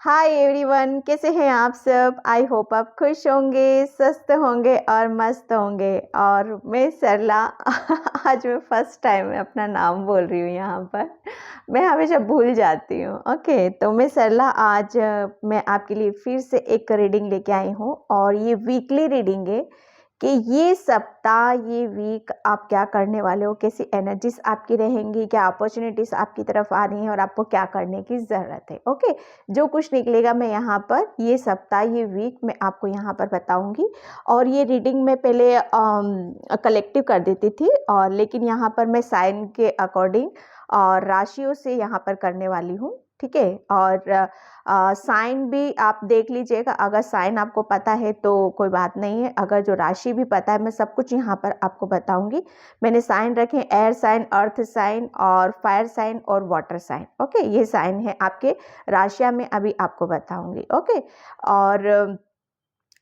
Hi everyone, कैसे हैं आप सब। आई होप आप खुश होंगे, स्वस्थ होंगे और मस्त होंगे। और मैं सरला आज मैं फर्स्ट टाइम अपना नाम बोल रही हूँ यहाँ पर। मैं हमेशा भूल जाती हूँ। ओके, तो मैं सरला आज मैं आपके लिए फिर से एक रीडिंग लेके आई हूँ और ये वीकली रीडिंग है कि ये सप्ताह, ये वीक आप क्या करने वाले हो, कैसी एनर्जीज आपकी रहेंगी, क्या अपॉर्चुनिटीज आपकी तरफ आ रही हैं और आपको क्या करने की ज़रूरत है। ओके, जो कुछ निकलेगा मैं यहाँ पर ये सप्ताह, ये वीक मैं आपको यहाँ पर बताऊंगी। और ये रीडिंग मैं पहले कलेक्टिव कर देती थी, और लेकिन यहाँ पर मैं साइन के अकॉर्डिंग और राशियों से यहाँ पर करने वाली हूँ। ठीक है, और साइन भी आप देख लीजिएगा। अगर साइन आपको पता है तो कोई बात नहीं है, अगर जो राशि भी पता है मैं सब कुछ यहाँ पर आपको बताऊंगी। मैंने साइन रखे एयर साइन, अर्थ साइन और फायर साइन और वाटर साइन। ओके, ये साइन है आपके राशियां में अभी आपको बताऊंगी। ओके, और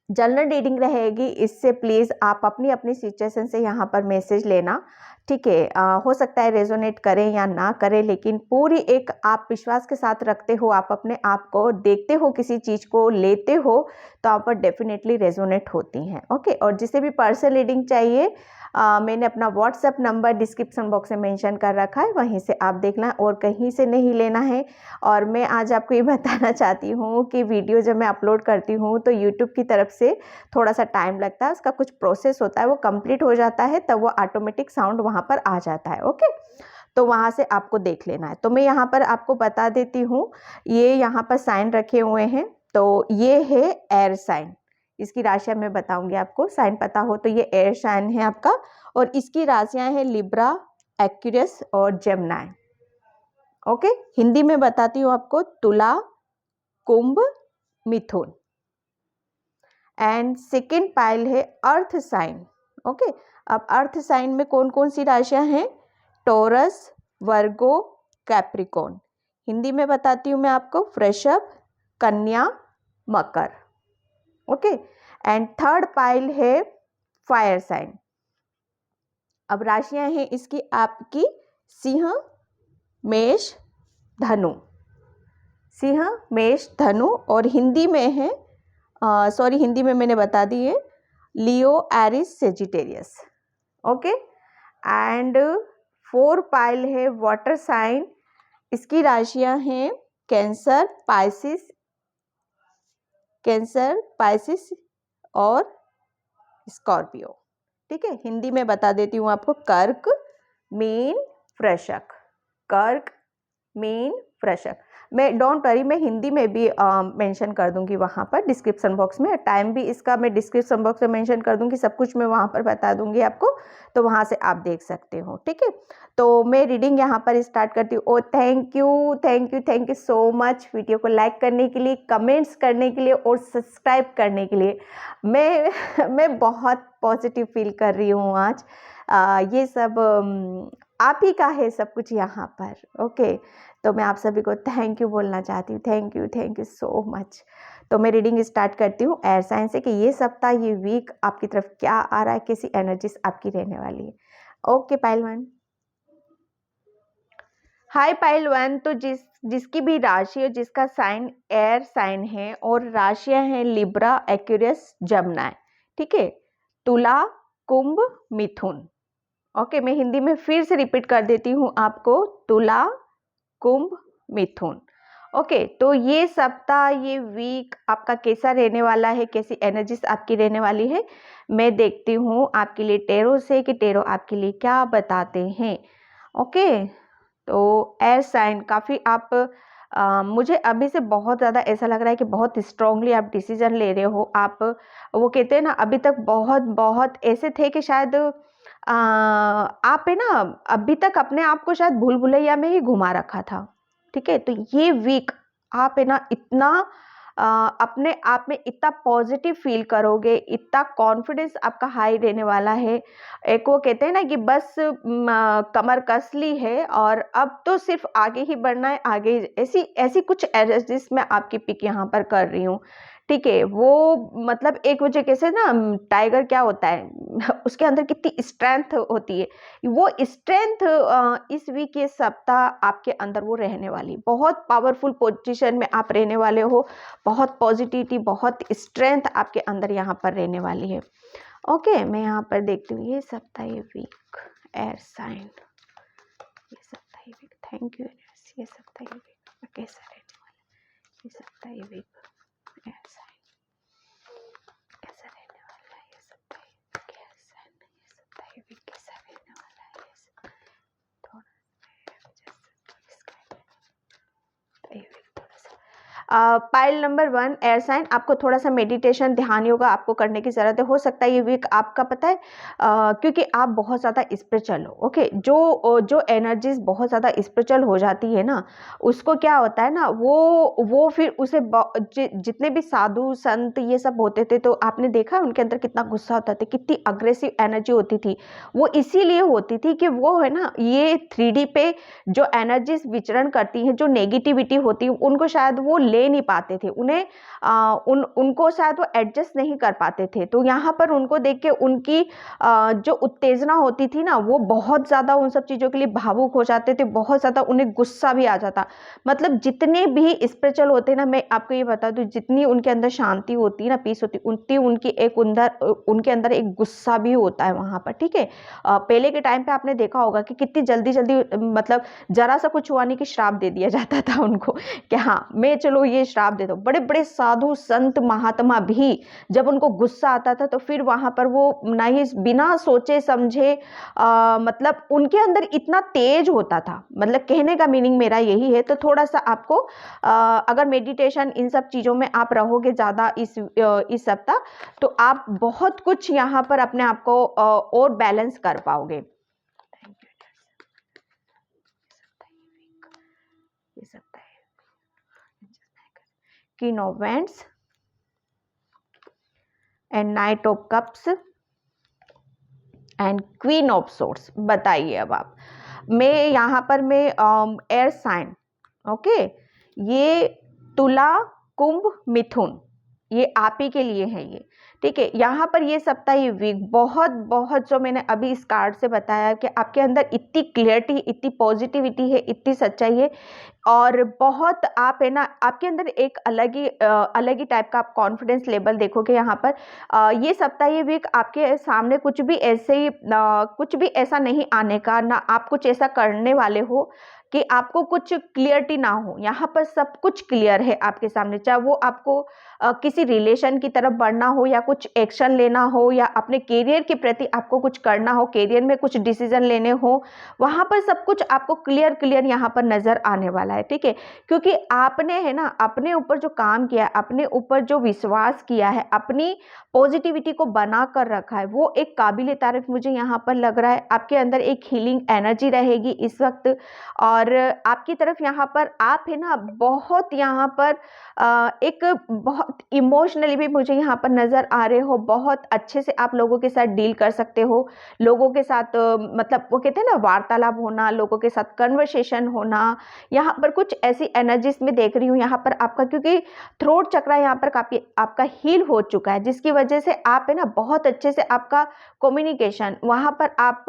जनरल रीडिंग रहेगी, इससे प्लीज़ आप अपनी अपनी सिचुएशन से यहाँ पर मैसेज लेना। ठीक है, हो सकता है रेजोनेट करें या ना करें, लेकिन पूरी एक आप विश्वास के साथ रखते हो, आप अपने आप को देखते हो, किसी चीज़ को लेते हो तो आप पर डेफिनेटली रेजोनेट होती हैं। ओके, और जिसे भी पर्सनल रीडिंग चाहिए मैंने अपना व्हाट्सएप नंबर डिस्क्रिप्शन बॉक्स में मेंशन कर रखा है, वहीं से आप देखना और कहीं से नहीं लेना है। और मैं आज आपको ये बताना चाहती हूँ कि वीडियो जब मैं अपलोड करती हूँ तो यूट्यूब की तरफ से थोड़ा सा टाइम लगता है, उसका कुछ प्रोसेस होता है, वो कंप्लीट हो जाता है तब वो ऑटोमेटिक साउंड वहाँ पर आ जाता है। ओके, तो वहाँ से आपको देख लेना है। तो मैं यहाँ पर आपको बता देती हूँ, ये यहाँ पर साइन रखे हुए हैं। तो ये है एयर साइन, इसकी राशियाँ मैं बताऊंगी आपको। साइन पता हो तो ये एयर साइन है आपका, और इसकी राशियाँ हैं लिब्रा, एक्वेरियस और जेमिनी। ओके, हिंदी में बताती हूँ आपको, तुला, कुंभ, मिथुन। एंड सेकेंड पाइल है अर्थ साइन। ओके, अब अर्थ साइन में कौन कौन सी राशियां हैं? टॉरस, वर्गो, कैप्रिकॉर्न। हिंदी में बताती हूँ मैं आपको, वृषभ, कन्या, मकर। ओके, एंड थर्ड पाइल है फायर साइन। अब राशियां हैं इसकी आपकी सिंह, मेष, धनु। सिंह, मेष, धनु। और हिंदी में है, सॉरी हिंदी में मैंने बता दी है, Leo, Aries, Sagittarius. Okay, and four pile है वाटर साइन, इसकी राशियां हैं कैंसर, पाइसिस और स्कॉर्पियो। ठीक है, हिंदी में बता देती हूँ आपको, कर्क, मीन, वृश्चिक। कर्क, मीन, वृश्चिक। मैं डोंट वरी, मैं हिंदी में भी मेंशन कर दूंगी वहाँ पर डिस्क्रिप्शन बॉक्स में। टाइम भी इसका मैं डिस्क्रिप्शन बॉक्स में मेंशन कर दूंगी, सब कुछ मैं वहाँ पर बता दूंगी आपको, तो वहाँ से आप देख सकते हो। ठीक है, तो मैं रीडिंग यहाँ पर स्टार्ट करती हूँ। Oh thank you, thank you, thank you so much video को लाइक करने के लिए, कमेंट्स करने के लिए और सब्सक्राइब करने के लिए। मैं बहुत पॉजिटिव फील कर रही हूँ आज। ये सब आप ही का है सब कुछ यहाँ पर। ओके, तो मैं आप सभी को थैंक यू बोलना चाहती हूँ। Thank you so much. तो मैं रीडिंग स्टार्ट करती हूँ एयर साइन से कि ये सप्ताह, ये वीक आपकी तरफ क्या आ रहा है, कैसी एनर्जीज आपकी रहने वाली है। ओके पाइल वन, हाय पाइल वन। तो जिसकी भी राशि है, जिसका साइन एयर साइन है और राशियां हैं लिब्रा, एक्वेरियस, जेमिनी। ठीक है, तुला, कुंभ, मिथुन। ओके, मैं हिंदी में फिर से रिपीट कर देती हूँ आपको, तुला, कुंभ, मिथुन। ओके, तो ये सप्ताह, ये वीक आपका कैसा रहने वाला है, कैसी एनर्जीज आपकी रहने वाली है, मैं देखती हूँ आपके लिए टेरो से कि टेरो आपके लिए क्या बताते हैं। ओके, तो एयर साइन काफ़ी आप मुझे अभी से बहुत ज़्यादा ऐसा लग रहा है कि बहुत स्ट्रांगली आप डिसीजन ले रहे हो। आप, वो कहते हैं ना, अभी तक बहुत बहुत ऐसे थे कि शायद आप है ना, अभी तक अपने आप को शायद भूल भुलैया में ही घुमा रखा था। ठीक है, तो ये वीक आप है ना इतना अपने आप में इतना पॉजिटिव फील करोगे, इतना कॉन्फिडेंस आपका हाई रहने वाला है। एक वो कहते हैं ना कि बस कमर कस ली है और अब तो सिर्फ आगे ही बढ़ना है, आगे। ऐसी ऐसी कुछ एनर्जीज मैं आपकी पिक यहाँ पर कर रही हूँ। ठीक है, वो मतलब एक वजह कैसे ना, टाइगर क्या होता है उसके अंदर कितनी स्ट्रेंथ होती है, वो स्ट्रेंथ इस वीक ये सप्ताह आपके अंदर वो रहने वाली, बहुत पावरफुल पोजीशन में आप रहने वाले हो, बहुत पॉजिटिविटी, बहुत स्ट्रेंथ आपके अंदर यहाँ पर रहने वाली है। ओके, मैं यहाँ पर देखती हूँ ये सप्ताह ये वीक एयर साइन, ये सप्ताह ये वीक, थैंक यू ये सप्ताह ये वीक कैसा रहने वाला है, ये सप्ताह ये वीक एयर साइन कैसा रहने वाला है, ये सप्ताह ये वीक एयर साइन, ये सप्ताह ये वीक कैसा रहने वाला है, थोड़ा ये वीक थोड़ा सा पाइल नंबर 1 एयर साइन, आपको थोड़ा सा मेडिटेशन ध्यान योगा आपको करने की ज़रूरत है। हो सकता है ये वीक आपका पता है क्योंकि आप बहुत ज़्यादा स्पिरिचुअल हो। ओके, जो एनर्जीज बहुत ज़्यादा स्पिरिचुअल हो जाती है ना, उसको क्या होता है ना, वो फिर उसे जितने भी साधु संत ये सब होते थे, तो आपने देखा उनके अंदर कितना गुस्सा होता था, कितनी अग्रेसिव एनर्जी होती थी। वो इसीलिए होती थी कि वो है ना, ये 3D पे जो एनर्जीज विचरण करती हैं, जो नेगेटिविटी होती है, उनको शायद वो ले नहीं पाते थे, उन्हें उनको शायद वो एडजस्ट नहीं कर पाते थे। तो यहाँ पर उनको देख के उनकी जो उत्तेजना होती थी ना, वो बहुत ज़्यादा उन सब चीज़ों के लिए भावुक हो जाते थे, बहुत ज़्यादा उन्हें गुस्सा भी आ जाता। मतलब जितने भी स्पिरिचुअल होते हैं ना, मैं आपको ये बता दूँ, जितनी उनके अंदर शांति होती है ना, पीस होती है, उतनी उनके अंदर एक गुस्सा भी होता है वहाँ पर। ठीक है, पहले के टाइम पे आपने देखा होगा कि कितनी जल्दी जल्दी मतलब जरा सा कुछ हुआ नहीं कि श्राप दे दिया जाता था उनको कि हाँ मैं चलो ये श्राप दे दो। बड़े बड़े साधु संत महात्मा भी जब उनको गुस्सा आता था तो फिर वहां पर वो ना ही बिना सोचे समझे मतलब उनके अंदर इतना तेज होता था। मतलब कहने का मीनिंग मेरा यही है। तो थोड़ा सा आपको अगर मेडिटेशन इन सब चीज़ों में आप रहोगे ज़्यादा इस सप्ताह, तो आप बहुत कुछ यहाँ पर अपने आप को और बैलेंस कर पाओगे। ये सप्ताह King of Wands and night of cups and queen of swords. बताइए अब आप, मैं यहाँ पर मैं एयर साइन, ओके, ये तुला कुंभ मिथुन, ये आप ही के लिए है ये। ठीक है, यहाँ पर ये सप्ताह ये वीक बहुत बहुत जो मैंने अभी इस कार्ड से बताया कि आपके अंदर इतनी क्लियरिटी, इतनी पॉजिटिविटी है, इतनी सच्चाई है, और बहुत आप है ना, आपके अंदर एक अलग ही टाइप का आप कॉन्फिडेंस लेवल देखोगे यहाँ पर। ये सप्ताह ये वीक आपके सामने कुछ भी ऐसे ही कुछ भी ऐसा नहीं आने का, ना आप कुछ ऐसा करने वाले हो कि आपको कुछ क्लियरिटी ना हो। यहाँ पर सब कुछ क्लियर है आपके सामने, चाहे वो आपको किसी रिलेशन की तरफ बढ़ना हो, या कुछ एक्शन लेना हो, या अपने करियर के प्रति आपको कुछ करना हो, करियर में कुछ डिसीजन लेने हो, वहाँ पर सब कुछ आपको क्लियर क्लियर यहाँ पर नजर आने वाला है। ठीक है, क्योंकि आपने है ना अपने ऊपर जो काम किया है, अपने ऊपर जो विश्वास किया है, अपनी पॉजिटिविटी को बना कर रखा है, वो एक काबिल तारीफ मुझे यहाँ पर लग रहा है। आपके अंदर एक हीलिंग एनर्जी रहेगी इस वक्त, और आपकी तरफ यहाँ पर आप है ना बहुत यहाँ पर एक बहुत इमोशनली भी मुझे यहाँ पर नजर आ रहे हो। बहुत अच्छे से आप लोगों के साथ डील कर सकते हो, लोगों के साथ मतलब वो कहते हैं ना वार्तालाप होना, लोगों के साथ कन्वर्सेशन होना। यहाँ पर कुछ ऐसी एनर्जीज में देख रही हूँ यहाँ पर आपका, क्योंकि थ्रोट चक्रा यहाँ पर काफी आपका हील हो चुका है, जिसकी वजह से आप है ना बहुत अच्छे से आपका कम्युनिकेशन वहाँ पर आप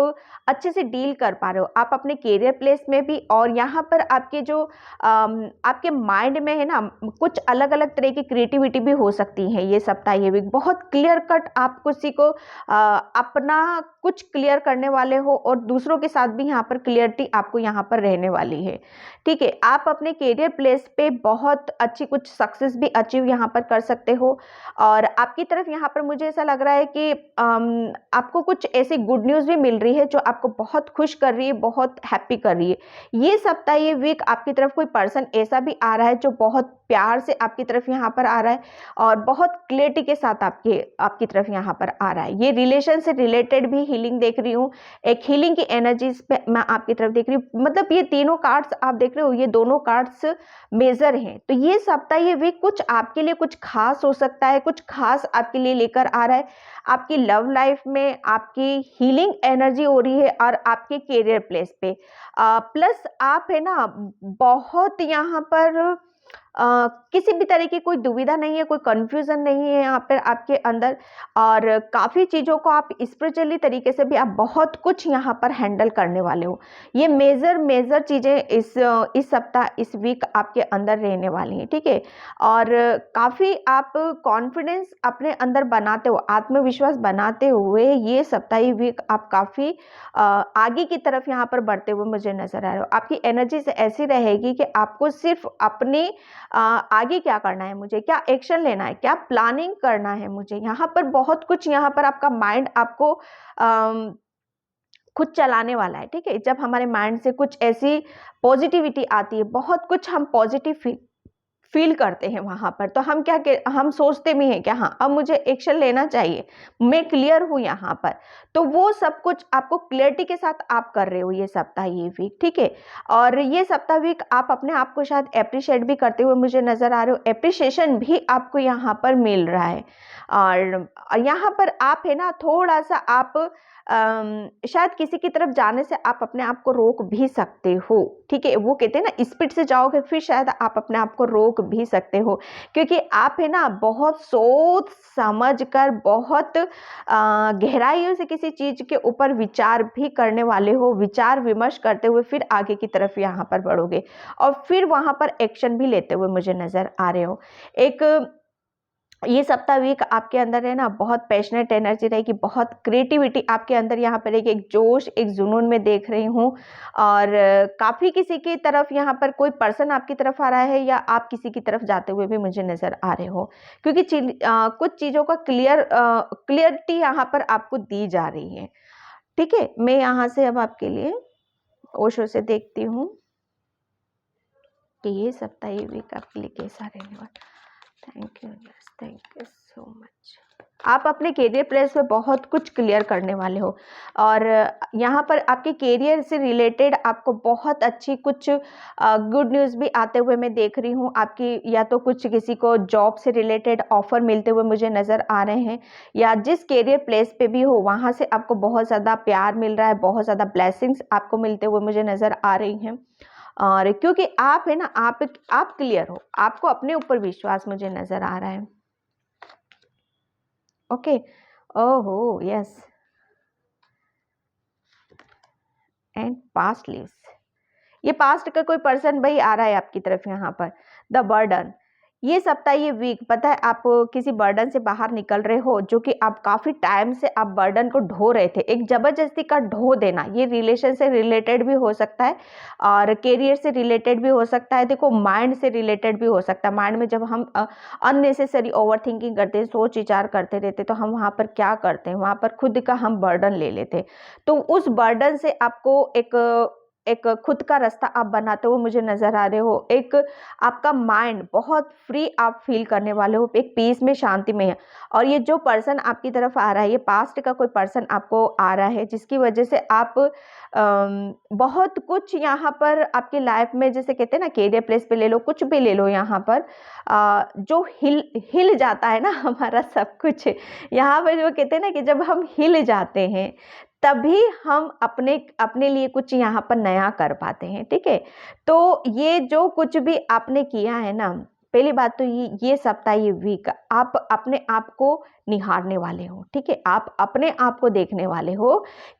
अच्छे से डील कर पा रहे हो, आप अपने कैरियर प्लेस में भी। और यहाँ पर आपके जो आपके माइंड में है ना कुछ अलग अलग तरह की क्रिएटिविटी भी हो सकती है ये सप्ताह ये वीक। बहुत क्लियर कट आप किसी को अपना कुछ क्लियर करने वाले हो, और दूसरों के साथ भी यहाँ पर क्लियरिटी आपको यहाँ पर रहने वाली है। ठीक है, आप अपने कैरियर प्लेस पे बहुत अच्छी कुछ सक्सेस भी अचीव यहाँ पर कर सकते हो। और आपकी तरफ यहाँ पर मुझे ऐसा लग रहा है कि आपको कुछ ऐसी गुड न्यूज़ भी मिल रही है जो आपको बहुत खुश कर रही है, बहुत हैप्पी कर रही है। ये सप्ताह ये वीक आपकी तरफ कोई पर्सन ऐसा भी आ रहा है जो बहुत प्यार से आपकी तरफ यहाँ पर आ रहा है, और बहुत क्लियरिटी के साथ आपकी तरफ यहाँ पर आ रहा है। ये रिलेशन से रिलेटेड भी हीलिंग देख रही हूँ, एक हीलिंग की एनर्जीज पे मैं आपकी तरफ देख रही हूँ। मतलब ये तीनों कार्ड्स आप देख रहे हो, ये दोनों कार्ड्स मेजर हैं। तो ये सप्ताह ये वीक कुछ आपके लिए कुछ खास हो सकता है, कुछ खास आपके लिए लेकर आ रहा है। आपकी लव लाइफ में आपकी हीलिंग एनर्जी हो रही है, और आपके कैरियर प्लेस पे प्लस आप है ना बहुत यहाँ पर किसी भी तरह की कोई दुविधा नहीं है, कोई कन्फ्यूज़न नहीं है यहाँ पर आपके अंदर, और काफ़ी चीज़ों को आप स्पिरिचुअली तरीके से भी आप बहुत कुछ यहाँ पर हैंडल करने वाले हो। ये मेजर चीज़ें इस सप्ताह, इस वीक आपके अंदर रहने वाली हैं, ठीक है। और काफ़ी आप कॉन्फिडेंस अपने अंदर बनाते हो, आत्मविश्वास बनाते हुए ये सप्ताह, ये वीक आप काफ़ी आगे की तरफ यहाँ पर बढ़ते हुए मुझे नज़र आ रहे हो। आपकी एनर्जी से ऐसी रहेगी कि आपको सिर्फ अपने आगे क्या करना है, मुझे क्या एक्शन लेना है, क्या प्लानिंग करना है मुझे, यहाँ पर बहुत कुछ, यहाँ पर आपका माइंड आपको खुद चलाने वाला है, ठीक है। जब हमारे माइंड से कुछ ऐसी पॉजिटिविटी आती है, बहुत कुछ हम पॉजिटिव फील करते हैं वहाँ पर, तो हम सोचते भी हैं कि हाँ, अब मुझे एक्शन लेना चाहिए, मैं क्लियर हूँ यहाँ पर। तो वो सब कुछ आपको क्लियरिटी के साथ आप कर रहे हो ये सप्ताह, ये वीक, ठीक है। और ये सप्ताह वीक आप अपने आप को शायद एप्रिशिएट भी करते हुए मुझे नज़र आ रहे हो, एप्रिशिएशन भी आपको यहाँ पर मिल रहा है। और यहाँ पर आप है ना, थोड़ा सा आप शायद किसी की तरफ जाने से आप अपने आप को रोक भी सकते हो, ठीक है। वो कहते हैं ना, स्पीड से जाओगे फिर शायद आप अपने आप को रोक भी सकते हो, क्योंकि आप है ना बहुत सोच समझ कर, बहुत गहराइयों से किसी चीज के ऊपर विचार भी करने वाले हो, विचार विमर्श करते हुए फिर आगे की तरफ यहाँ पर बढ़ोगे, और फिर वहां पर एक्शन भी लेते हुए मुझे नजर आ रहे हो। एक ये सप्ताह वीक आपके अंदर है ना, बहुत पैशनेट एनर्जी रहेगी, बहुत क्रिएटिविटी आपके अंदर यहाँ पर रहेगी, एक जोश, एक जुनून में देख रही हूँ। और काफ़ी किसी की तरफ यहाँ पर कोई पर्सन आपकी तरफ आ रहा है, या आप किसी की तरफ जाते हुए भी मुझे नज़र आ रहे हो, क्योंकि कुछ चीज़ों का क्लियरिटी यहाँ पर आपको दी जा रही है, ठीक है। मैं यहाँ से अब आपके लिए ओशो से देखती हूँ कि ये सप्ताह, ये वीक आपके लिए कैसा रहने वाला। Thank you so much. आप अपने करियर प्लेस पे बहुत कुछ क्लियर करने वाले हो, और यहाँ पर आपके करियर से रिलेटेड आपको बहुत अच्छी कुछ गुड न्यूज़ भी आते हुए मैं देख रही हूँ आपकी, या तो कुछ किसी को जॉब से रिलेटेड ऑफर मिलते हुए मुझे नज़र आ रहे हैं, या जिस करियर प्लेस पे भी हो वहाँ से आपको बहुत ज़्यादा प्यार मिल रहा है, बहुत ज़्यादा ब्लेसिंग्स आपको मिलते हुए मुझे नज़र आ रही हैं। और क्योंकि आप है ना, आप क्लियर हो, आपको अपने ऊपर विश्वास मुझे नजर आ रहा है, ओके। ओहो यस, एंड पास्ट लिव्स, ये पास्ट का कोई पर्सन भाई आ रहा है आपकी तरफ यहाँ पर। द बर्डन, ये सप्ताह, ये वीक, पता है आप किसी बर्डन से बाहर निकल रहे हो, जो कि आप काफी टाइम से आप बर्डन को ढो रहे थे, एक जबरदस्ती का ढो देना। ये रिलेशन से रिलेटेड भी हो सकता है, और करियर से रिलेटेड भी हो सकता है, देखो माइंड से रिलेटेड भी हो सकता है। माइंड में जब हम अननेसेसरी ओवर थिंकिंग करते हैं, सोच विचार करते रहते, तो हम वहाँ पर क्या करते हैं, वहाँ पर खुद का हम बर्डन ले लेते हैं। तो उस बर्डन से आपको एक खुद का रास्ता आप बनाते हो मुझे नजर आ रहे हो। एक आपका माइंड बहुत फ्री आप फील करने वाले हो, एक पीस में, शांति में है। और ये जो पर्सन आपकी तरफ आ रहा है, ये पास्ट का कोई पर्सन आपको आ रहा है, जिसकी वजह से आप बहुत कुछ यहाँ पर आपकी लाइफ में, जैसे कहते हैं ना, करियर प्लेस पे ले लो, कुछ भी ले लो, यहाँ पर जो हिल जाता है ना हमारा सब कुछ, यहाँ पर जो कहते हैं ना कि जब हम हिल जाते हैं तभी हम अपने अपने लिए कुछ यहाँ पर नया कर पाते हैं, ठीक है। तो ये जो कुछ भी आपने किया है ना, पहली बात तो ये सप्ताह, ये वीक आप अपने आप को निहारने वाले हो, ठीक है। आप अपने आप को देखने वाले हो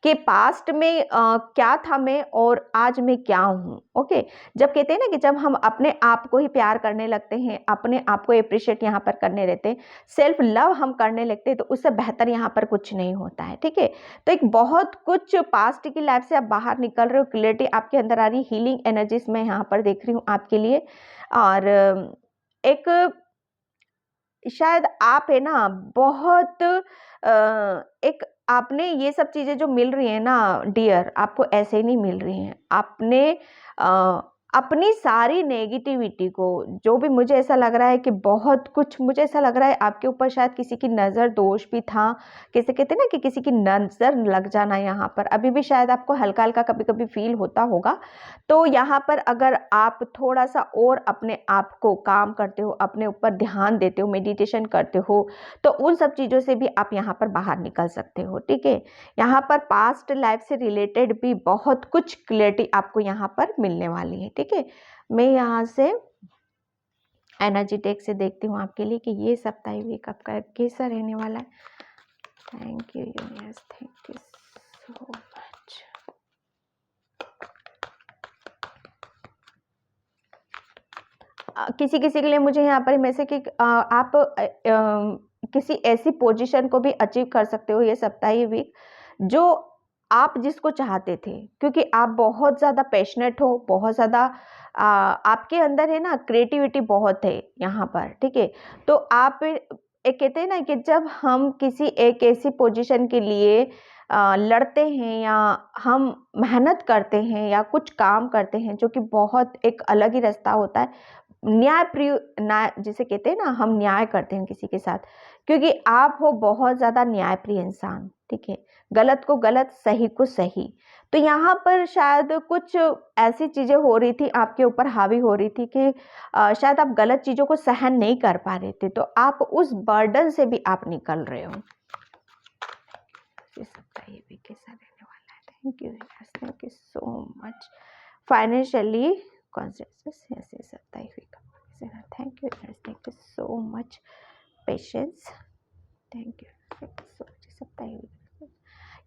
कि पास्ट में क्या था मैं, और आज मैं क्या हूँ, ओके। जब कहते हैं ना कि जब हम अपने आप को ही प्यार करने लगते हैं, अपने आप को अप्रिशिएट यहाँ पर करने रहते हैं, सेल्फ लव हम करने लगते हैं, तो उससे बेहतर यहाँ पर कुछ नहीं होता है, ठीक है। तो एक बहुत कुछ पास्ट की लाइफ से आप बाहर निकल रहे हो, क्लियरिटी आपके अंदर आ रही, हीलिंग एनर्जीज मैं यहाँ पर देख रही हूँ आपके लिए। और एक शायद आप है ना बहुत एक आपने ये सब चीज़ें जो मिल रही हैं ना डियर, आपको ऐसे ही नहीं मिल रही हैं। आपने अ, अपनी सारी नेगेटिविटी को, जो भी मुझे ऐसा लग रहा है कि बहुत कुछ मुझे ऐसा लग रहा है आपके ऊपर शायद किसी की नज़र दोष भी था, किसे कहते हैं ना कि किसी की नज़र लग जाना, यहाँ पर अभी भी शायद आपको हल्का हल्का कभी कभी फील होता होगा। तो यहाँ पर अगर आप थोड़ा सा और अपने आप को काम करते हो, अपने ऊपर ध्यान देते हो, मेडिटेशन करते हो, तो उन सब चीज़ों से भी आप यहाँ पर बाहर निकल सकते हो, ठीक है। यहाँ पर पास्ट लाइफ से रिलेटेड भी बहुत कुछ क्लियरिटी आपको यहाँ पर मिलने वाली है, ठीक है। मैं यहाँ से एनर्जी टेक से देखती हूँ आपके लिए कि ये सप्ताह वीक आपका कैसा रहने वाला है। Thank you universe, thank you so much. किसी किसी के लिए मुझे यहाँ पर मैसेज कि आप किसी ऐसी पोजीशन को भी अचीव कर सकते हो ये सप्ताह ये वीक जो आप जिसको चाहते थे, क्योंकि आप बहुत ज़्यादा पैशनेट हो, बहुत ज़्यादा आपके अंदर है ना, क्रिएटिविटी बहुत है यहाँ पर, ठीक है। तो आप एक कहते हैं ना कि जब हम किसी एक ऐसी पोजीशन के लिए लड़ते हैं या हम मेहनत करते हैं या कुछ काम करते हैं जो कि बहुत एक अलग ही रास्ता होता है, न्याय जिसे कहते हैं ना, हम न्याय करते हैं किसी के साथ, क्योंकि आप हो बहुत ज़्यादा न्यायप्रिय इंसान, ठीक है। गलत को गलत, सही को सही। तो यहाँ पर शायद कुछ ऐसी चीज़ें हो रही थी, आपके ऊपर हावी हो रही थी कि शायद आप गलत चीज़ों को सहन नहीं कर पा रहे थे, तो आप उस बर्डन से भी आप निकल रहे हो। ये सप्ताह ये भी कैसा रहने वाला है। Thank you so much. Financially conscious, ऐसे सप्ताह week, thank you so much. Patience, thank you so much. सप्ताह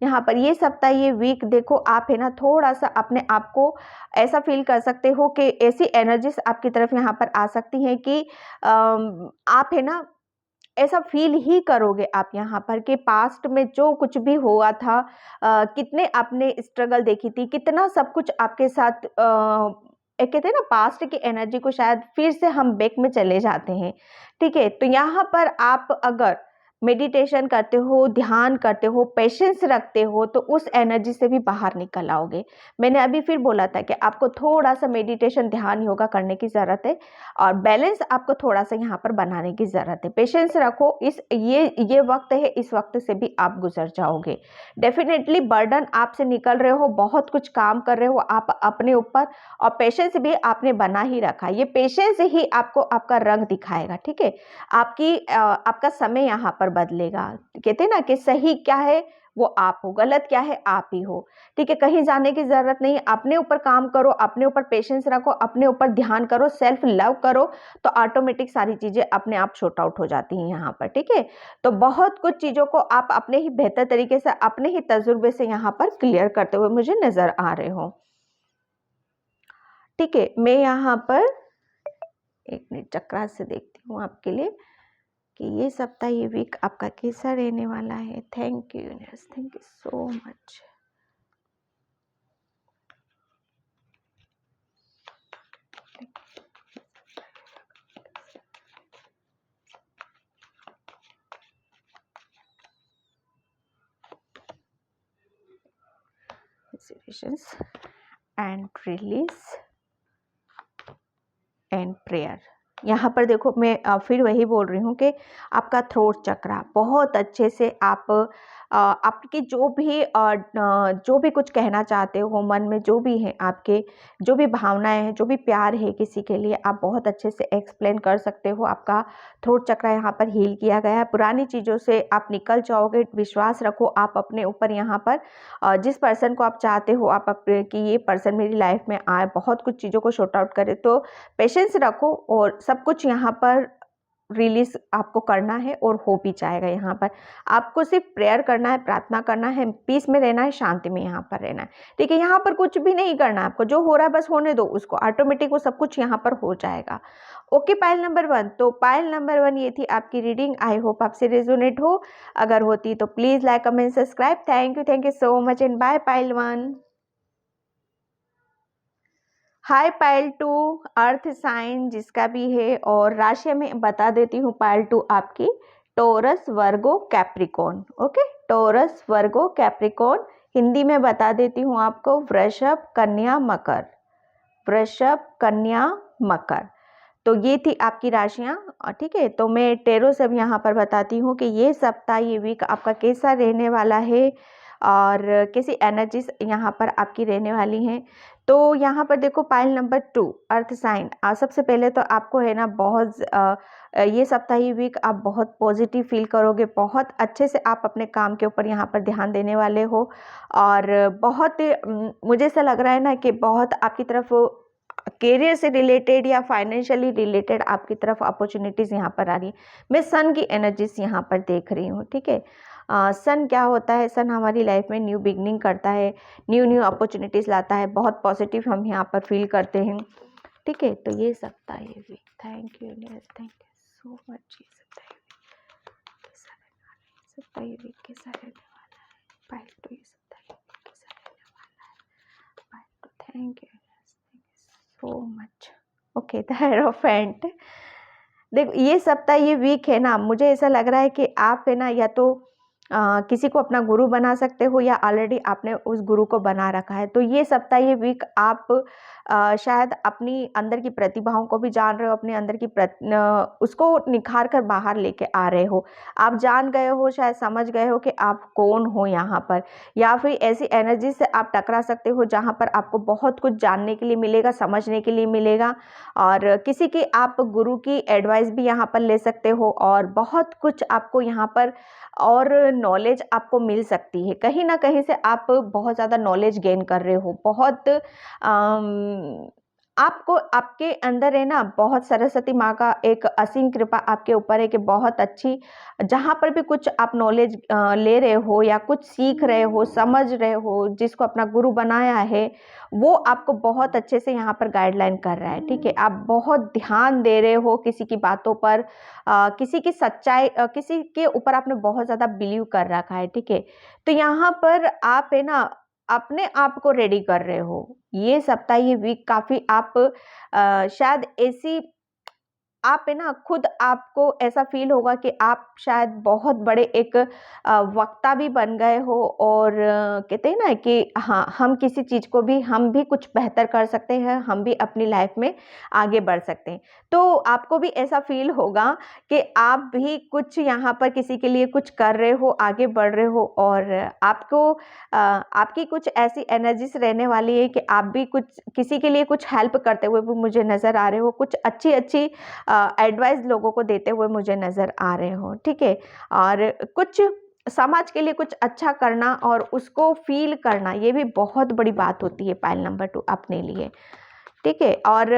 यहाँ पर ये सप्ताह ये वीक देखो, आप है ना थोड़ा सा अपने आप को ऐसा फील कर सकते हो कि ऐसी एनर्जीज आपकी तरफ यहाँ पर आ सकती हैं कि आप है ना ऐसा फील ही करोगे आप यहाँ पर कि पास्ट में जो कुछ भी हुआ था, कितने आपने स्ट्रगल देखी थी, कितना सब कुछ आपके साथ, एक कहते हैं ना पास्ट की एनर्जी को शायद फिर से हम बैक में चले जाते हैं, ठीक है। तो यहाँ पर आप अगर मेडिटेशन करते हो, ध्यान करते हो, पेशेंस रखते हो, तो उस एनर्जी से भी बाहर निकल आओगे। मैंने अभी फिर बोला था कि आपको थोड़ा सा मेडिटेशन, ध्यान, योगा करने की ज़रूरत है और बैलेंस आपको थोड़ा सा यहाँ पर बनाने की ज़रूरत है। पेशेंस रखो, ये वक्त है, इस वक्त से भी आप गुजर जाओगे। डेफिनेटली बर्डन आपसे निकल रहे हो, बहुत कुछ काम कर रहे हो आप अपने ऊपर, और पेशेंस भी आपने बना ही रखा। ये पेशेंस ही आपको आपका रंग दिखाएगा, ठीक है। आपका समय यहाँ पर बदलेगा। कहते हैं ना कि सही क्या है वो आप हो, गलत क्या है आप ही हो, ठीक है। कहीं जाने की जरूरत नहीं, अपने ऊपर काम करो, अपने ऊपर पेशेंस रखो, अपने ऊपर ध्यान करो, सेल्फ लव करो, तो ऑटोमेटिक सारी चीजें अपने आप शॉर्ट आउट हो जाती हैं यहाँ पर, ठीक है। तो बहुत कुछ चीजों को आप अपने ही बेहतर तरीके से, अपने ही तजुर्बे से यहाँ पर क्लियर करते हुए मुझे नजर आ रहे हो, ठीक है। मैं यहाँ पर एक मिनट चक्रा से देखती हूँ आपके लिए कि ये सप्ताह ये वीक आपका कैसा रहने वाला है। Thank you universe, thank you so much. And release and prayer. यहाँ पर देखो मैं फिर वही बोल रही हूँ कि आपका थ्रोट चक्रा बहुत अच्छे से आपकी जो भी कुछ कहना चाहते हो, मन में जो भी है आपके, जो भी भावनाएं हैं, जो भी प्यार है किसी के लिए, आप बहुत अच्छे से एक्सप्लेन कर सकते हो। आपका थ्रोट चक्रा यहाँ पर हील किया गया है। पुरानी चीज़ों से आप निकल जाओगे। विश्वास रखो आप अपने ऊपर। यहाँ पर जिस पर्सन को आप चाहते हो कि ये पर्सन मेरी लाइफ में आए, बहुत कुछ चीज़ों को शॉर्ट आउट करे, तो पेशेंस रखो और सब कुछ यहाँ पर रिलीज आपको करना है और हो भी जाएगा। यहाँ पर आपको सिर्फ प्रेयर करना है, प्रार्थना करना है, पीस में रहना है, शांति में यहाँ पर रहना है, ठीक है। यहाँ पर कुछ भी नहीं करना है आपको, जो हो रहा है बस होने दो उसको, ऑटोमेटिक वो सब कुछ यहाँ पर हो जाएगा। Okay, pile number 1। तो पाइल नंबर 1 ये थी आपकी रीडिंग। आई होप आपसे रेजोनेट हो। अगर होती तो please like, comment, subscribe. Thank you so much and bye pile 1। Hi pile 2, earth sign जिसका भी है, और राशि में बता देती हूँ पाइल 2 आपकी टोरस, वर्गो, कैप्रिकॉन। ओके, टोरस, वर्गो, कैप्रिकॉन। हिंदी में बता देती हूँ आपको वृषभ, कन्या, मकर। वृषभ, कन्या, मकर। तो ये थी आपकी राशियाँ, ठीक है। तो मैं टेरो सब यहाँ पर बताती हूँ कि ये सप्ताह ये वीक आपका कैसा रहने वाला है और कैसी एनर्जीज यहाँ पर आपकी रहने वाली हैं। तो यहाँ पर देखो पाइल नंबर 2, अर्थ साइन। सबसे पहले तो आपको है ना बहुत ये सप्ताह ये वीक आप बहुत पॉजिटिव फील करोगे। बहुत अच्छे से आप अपने काम के ऊपर यहाँ पर ध्यान देने वाले हो और बहुत मुझे ऐसा लग रहा है ना कि बहुत आपकी तरफ करियर से रिलेटेड या फाइनेंशियली रिलेटेड आपकी तरफ अपॉर्चुनिटीज़ यहाँ पर आ रही है। मैं सन की एनर्जीज यहाँ पर देख रही हूँ, ठीक है। सन क्या होता है, सन हमारी लाइफ में न्यू बिगनिंग करता है, न्यू न्यू अपॉर्चुनिटीज़ लाता है, बहुत पॉजिटिव हम यहाँ पर फील करते हैं, ठीक है। तो ये सप्ताह ये week, thank you thank you so much. ये सप्ताह ये वीक कैसा रहने वाला है, पाइल टू, ये सप्ताह ये वीक कैसा रहने वाला है, pile two, thank you so much. Okay, the hierophant. देखो ये सप्ताह ये वीक है ना, मुझे ऐसा लग रहा है कि आप है ना या तो किसी को अपना गुरु बना सकते हो या ऑलरेडी आपने उस गुरु को बना रखा है। तो ये सप्ताह ये वीक आप शायद अपनी अंदर की प्रतिभाओं को भी जान रहे हो, अपने अंदर की उसको निखार कर बाहर लेके आ रहे हो। आप जान गए हो, शायद समझ गए हो कि आप कौन हो यहाँ पर, या फिर ऐसी एनर्जी से आप टकरा सकते हो जहाँ पर आपको बहुत कुछ जानने के लिए मिलेगा, समझने के लिए मिलेगा, और किसी की आप गुरु की एडवाइस भी यहाँ पर ले सकते हो, और बहुत कुछ आपको यहाँ पर और नॉलेज आपको मिल सकती है। कहीं ना कहीं से आप बहुत ज़्यादा नॉलेज गेन कर रहे हो, बहुत आपको आपके अंदर है ना बहुत सरस्वती माँ का एक असीम कृपा आपके ऊपर है कि बहुत अच्छी, जहाँ पर भी कुछ आप नॉलेज ले रहे हो या कुछ सीख रहे हो, समझ रहे हो, जिसको अपना गुरु बनाया है वो आपको बहुत अच्छे से यहाँ पर गाइडलाइन कर रहा है, ठीक है। आप बहुत ध्यान दे रहे हो किसी की बातों पर, किसी की सच्चाई, किसी के ऊपर आपने बहुत ज़्यादा बिलीव कर रखा है, ठीक है। तो यहाँ पर आप है ना अपने आप को रेडी कर रहे हो। ये सप्ताह ये वीक काफ़ी आप शायद ऐसी, आप है ना खुद आपको ऐसा फील होगा कि आप शायद बहुत बड़े एक वक्ता भी बन गए हो, और कहते हैं ना कि हाँ, हम किसी चीज़ को भी, हम भी कुछ बेहतर कर सकते हैं, हम भी अपनी लाइफ में आगे बढ़ सकते हैं। तो आपको भी ऐसा फील होगा कि आप भी कुछ यहाँ पर किसी के लिए कुछ कर रहे हो, आगे बढ़ रहे हो, और आपको आपकी कुछ ऐसी एनर्जीज रहने वाली है कि आप भी कुछ किसी के लिए कुछ हेल्प करते हुए भी मुझे नज़र आ रहे हो, कुछ अच्छी अच्छी एडवाइस लोगों को देते हुए मुझे नज़र आ रहे हो, ठीक है। और कुछ समाज के लिए कुछ अच्छा करना और उसको फील करना, ये भी बहुत बड़ी बात होती है पाइल नंबर 2 अपने लिए, ठीक है। और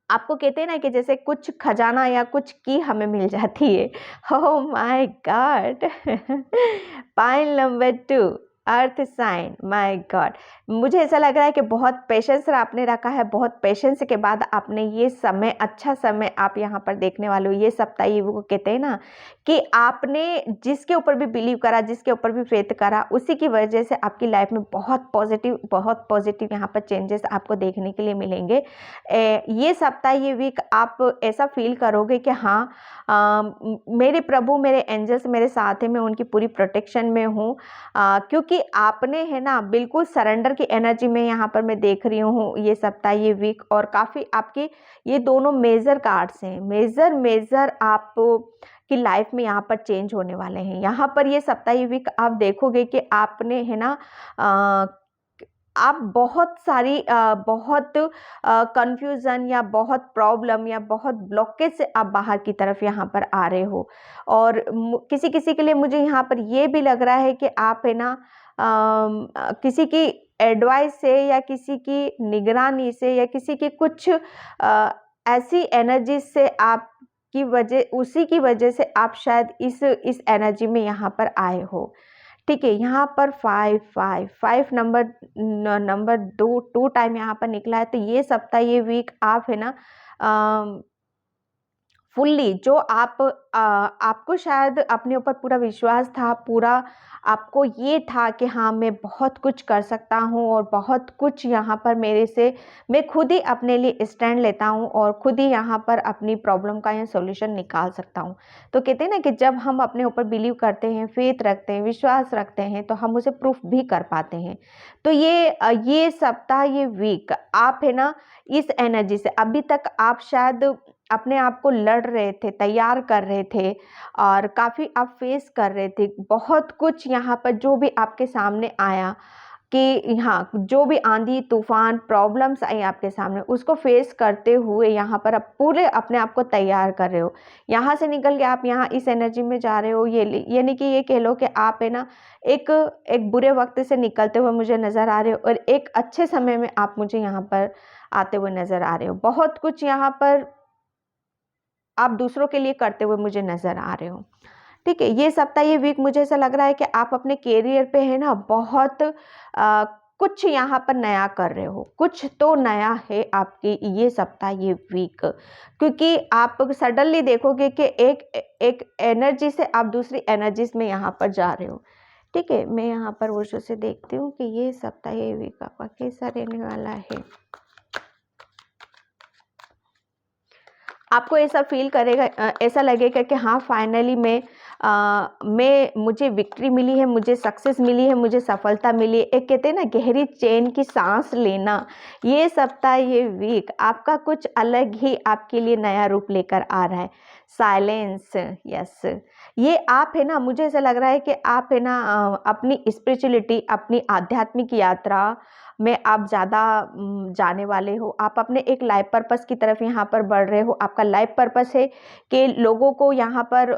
आपको कहते हैं ना कि जैसे कुछ खजाना या कुछ की हमें मिल जाती है। Oh my god. Pile number 2, earth sign, my god. मुझे ऐसा लग रहा है कि बहुत पेशेंस आपने रखा है, बहुत पेशेंस के बाद आपने ये समय, अच्छा समय आप यहाँ पर देखने वाले हो। ये सप्ताह ये वो कहते हैं ना कि आपने जिसके ऊपर भी बिलीव करा, जिसके ऊपर भी फेथ करा, उसी की वजह से आपकी लाइफ में बहुत पॉजिटिव यहाँ पर चेंजेस आपको देखने के लिए मिलेंगे। ये सप्ताह ये वीक आप ऐसा फील करोगे कि हाँ, मेरे प्रभु, मेरे एंजल्स मेरे साथ हैं, मैं उनकी पूरी प्रोटेक्शन में हूँ, क्योंकि आपने है ना बिल्कुल सरेंडर की एनर्जी में यहाँ पर मैं देख रही हूँ ये सप्ताह ये वीक। और काफ़ी आपकी ये दोनों मेजर कार्ड्स हैं, मेजर आप की लाइफ में यहाँ पर चेंज होने वाले हैं। यहाँ पर ये सप्ताह ये वीक आप देखोगे कि आपने है ना आप बहुत सारी बहुत कंफ्यूजन या बहुत प्रॉब्लम या बहुत ब्लॉकेज से आप बाहर की तरफ यहाँ पर आ रहे हो। और किसी किसी के लिए मुझे यहाँ पर ये भी लग रहा है कि आप है ना किसी की एडवाइस से या किसी की निगरानी से या किसी की कुछ ऐसी एनर्जी से आप की वजह, उसी की वजह से आप शायद इस एनर्जी में यहाँ पर आए हो, ठीक है। यहाँ पर 5 नंबर 2 टाइम यहाँ पर निकला है। तो ये सप्ताह ये वीक आप है ना फुल्ली जो आप आपको शायद अपने ऊपर पूरा विश्वास था, पूरा आपको ये था कि हाँ मैं बहुत कुछ कर सकता हूँ और बहुत कुछ यहाँ पर मेरे से, मैं खुद ही अपने लिए स्टैंड लेता हूँ और खुद ही यहाँ पर अपनी प्रॉब्लम का ये सॉल्यूशन निकाल सकता हूँ। तो कहते हैं ना कि जब हम अपने ऊपर बिलीव करते हैं, फेथ रखते हैं, विश्वास रखते हैं, तो हम उसे प्रूफ भी कर पाते हैं। तो ये सप्ताह ये वीक आप है ना इस एनर्जी से, अभी तक आप शायद अपने आप को लड़ रहे थे, तैयार कर रहे थे और काफ़ी आप फेस कर रहे थे बहुत कुछ। यहाँ पर जो भी आपके सामने आया कि हाँ, जो भी आंधी तूफान प्रॉब्लम्स आई आपके सामने, उसको फेस करते हुए यहाँ पर आप पूरे अपने आप को तैयार कर रहे हो। यहाँ से निकल के आप यहाँ इस एनर्जी में जा रहे हो। यानी कि ये कह लो कि आप है ना एक एक बुरे वक्त से निकलते हुए मुझे नज़र आ रहे हो, और एक अच्छे समय में आप मुझे यहाँ पर आते हुए नज़र आ रहे हो। बहुत कुछ यहाँ पर आप दूसरों के लिए करते हुए मुझे नज़र आ रहे हो। ठीक है, ये सप्ताह ये वीक मुझे ऐसा लग रहा है कि आप अपने करियर पे है ना बहुत कुछ यहाँ पर नया कर रहे हो। कुछ तो नया है आपकी ये सप्ताह ये वीक, क्योंकि आप सडनली देखोगे कि एक एक एनर्जी से आप दूसरी एनर्जीज में यहाँ पर जा रहे हो। ठीक है, मैं यहाँ पर वर्षों से देखती हूँ कि ये सप्ताह ये वीक आपका कैसा रहने वाला है। आपको ऐसा फील करेगा, ऐसा लगेगा कि हाँ फाइनली मुझे विक्ट्री मिली है, मुझे सक्सेस मिली है, मुझे सफलता मिली है। एक कहते हैं ना गहरी चैन की सांस लेना। ये सप्ताह ये वीक आपका कुछ अलग ही आपके लिए नया रूप लेकर आ रहा है। साइलेंस, यस, ये आप है ना, मुझे ऐसा लग रहा है कि आप है ना अपनी स्पिरिचुअलिटी, अपनी आध्यात्मिक यात्रा में आप ज़्यादा जाने वाले हो। आप अपने एक लाइफ पर्पस की तरफ यहाँ पर बढ़ रहे हो। आपका लाइफ पर्पस है कि लोगों को यहाँ पर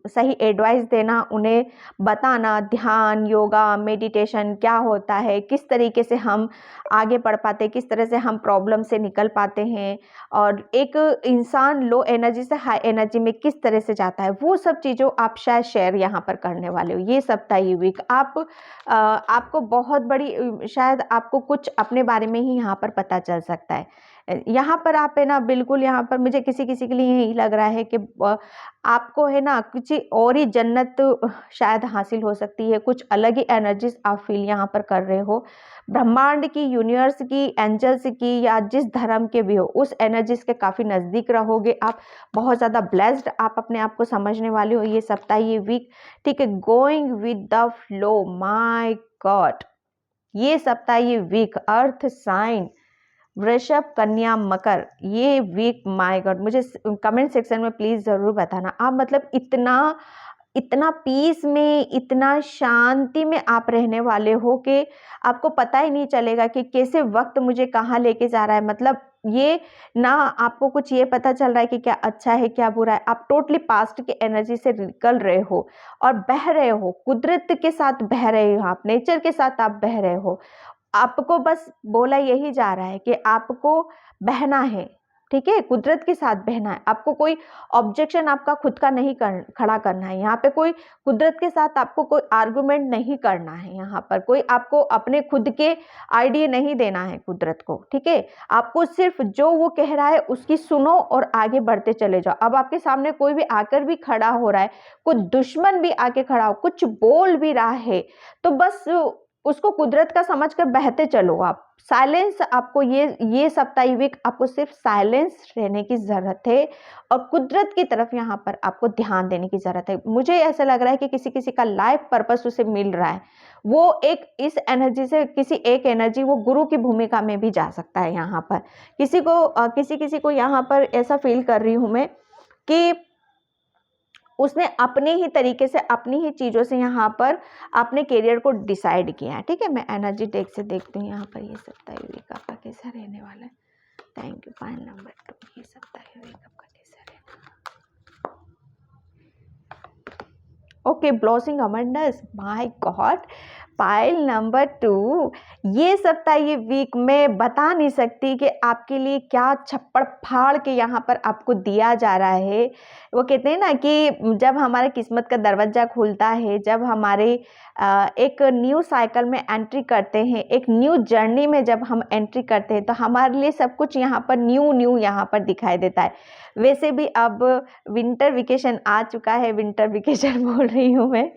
सही एडवाइस देना, उन्हें बताना ध्यान, योगा, मेडिटेशन क्या होता है, किस तरीके से हम आगे बढ़ पाते हैं, किस तरह से हम प्रॉब्लम से निकल पाते हैं, और एक इंसान लो एनर्जी से हाई एनर्जी में किस तरह से जाता है, वो सब चीज़ों आप शायद शेयर यहाँ पर करने वाले हो। ये सप्ताह ये वीक आपको बहुत बड़ी शायद आपको कुछ अपने बारे में ही यहाँ पर पता चल सकता है। यहाँ पर आप है ना बिल्कुल, यहाँ पर मुझे किसी किसी के लिए यही लग रहा है कि आपको है ना कुछ और ही जन्नत शायद हासिल हो सकती है। कुछ अलग ही एनर्जीज आप फील यहाँ पर कर रहे हो। ब्रह्मांड की, यूनिवर्स की, एंजल्स की, या जिस धर्म के भी हो, उस एनर्जीज के काफ़ी नज़दीक रहोगे आप। बहुत ज़्यादा ब्लेस्ड आप अपने आप को समझने वाले हो ये सप्ताह ये वीक। ठीक है, going with the flow, my God, ये सप्ताह ये वीक अर्थ साइन वृषभ, कन्या, मकर, ये वीक माय गॉड, मुझे कमेंट सेक्शन में प्लीज़ ज़रूर बताना आप मतलब इतना इतना पीस में, इतना शांति में आप रहने वाले हो कि आपको पता ही नहीं चलेगा कि कैसे वक्त मुझे कहाँ लेके जा रहा है। मतलब ये ना आपको कुछ ये पता चल रहा है कि क्या अच्छा है क्या बुरा है। आप टोटली पास्ट की एनर्जी से निकल रहे हो और बह रहे हो, कुदरत के साथ बह रहे हो, आप नेचर के साथ आप बह रहे हो। आपको बस बोला यही जा रहा है कि आपको बहना है। ठीक है, कुदरत के साथ बहना है। आपको कोई ऑब्जेक्शन आपका खुद का नहीं खड़ा करना है। यहाँ पे कोई कुदरत के साथ आपको कोई आर्गुमेंट नहीं करना है। यहाँ पर कोई आपको अपने खुद के आइडिया नहीं देना है कुदरत को। ठीक है, आपको सिर्फ जो वो कह रहा है उसकी सुनो और आगे बढ़ते चले जाओ। अब आपके सामने कोई भी आकर भी खड़ा हो रहा है, कोई दुश्मन भी आके खड़ा हो, कुछ बोल भी रहा है, तो बस उसको कुदरत का समझकर बहते चलो आप। साइलेंस आपको ये सप्ताह वीक आपको सिर्फ साइलेंस रहने की ज़रूरत है और कुदरत की तरफ यहाँ पर आपको ध्यान देने की ज़रूरत है। मुझे ऐसा लग रहा है कि किसी किसी का लाइफ पर्पस उसे मिल रहा है। वो एक इस एनर्जी से किसी एक एनर्जी वो गुरु की भूमिका में भी जा सकता है। यहाँ पर किसी को यहाँ पर ऐसा फील कर रही हूँ मैं कि उसने अपने ही तरीके से, अपनी ही चीज़ों से यहाँ पर अपने करियर को डिसाइड किया है। ठीक है, मैं एनर्जी टेक से देखती हूँ यहाँ पर ये सप्ताह वीक आपका कैसा रहने वाला है। Thank you. फाइल नंबर 2, ये सप्ताह वीक आपका कैसा रहना। Okay, blessing abundance, my god, pile number 2, ये सप्ताह ये वीक मैं बता नहीं सकती कि आपके लिए क्या छप्पड़ फाड़ के यहाँ पर आपको दिया जा रहा है। वो कहते हैं ना कि जब हमारा किस्मत का दरवाज़ा खुलता है, जब हमारे एक न्यू साइकिल में एंट्री करते हैं, एक न्यू जर्नी में जब हम एंट्री करते हैं, तो हमारे लिए सब कुछ यहाँ पर न्यू यहाँ पर दिखाई देता है। वैसे भी अब विंटर वेकेशन आ चुका है, विंटर वेकेशन बोल रही हूँ मैं,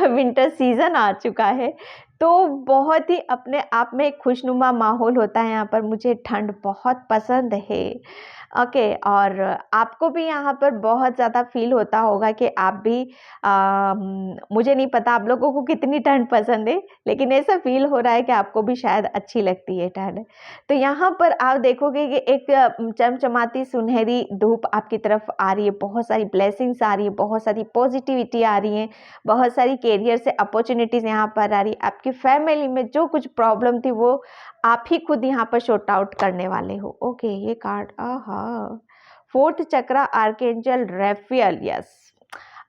विंटर सीज़न आ चुका है, तो बहुत ही अपने आप में एक खुशनुमा माहौल होता है यहाँ पर। मुझे ठंड बहुत पसंद है। ओके, और आपको भी यहाँ पर बहुत ज़्यादा फ़ील होता होगा कि आप भी मुझे नहीं पता आप लोगों को कितनी ठंड पसंद है, लेकिन ऐसा फ़ील हो रहा है कि आपको भी शायद अच्छी लगती है ठंड। तो यहाँ पर आप देखोगे कि एक चमचमाती सुनहरी धूप आपकी तरफ आ रही है, बहुत सारी ब्लेसिंग्स आ रही है, बहुत सारी पॉजिटिविटी आ रही है, बहुत सारी करियर से अपॉर्चुनिटीज़ यहाँ पर आ रही है। आपकी फैमिली में जो कुछ प्रॉब्लम थी वो आप ही खुद यहाँ पर सॉर्ट आउट करने वाले हो। ओके, ये कार्ड, आहा, फोर्थ चक्रा, आर्कएंजल रेफियल, यस,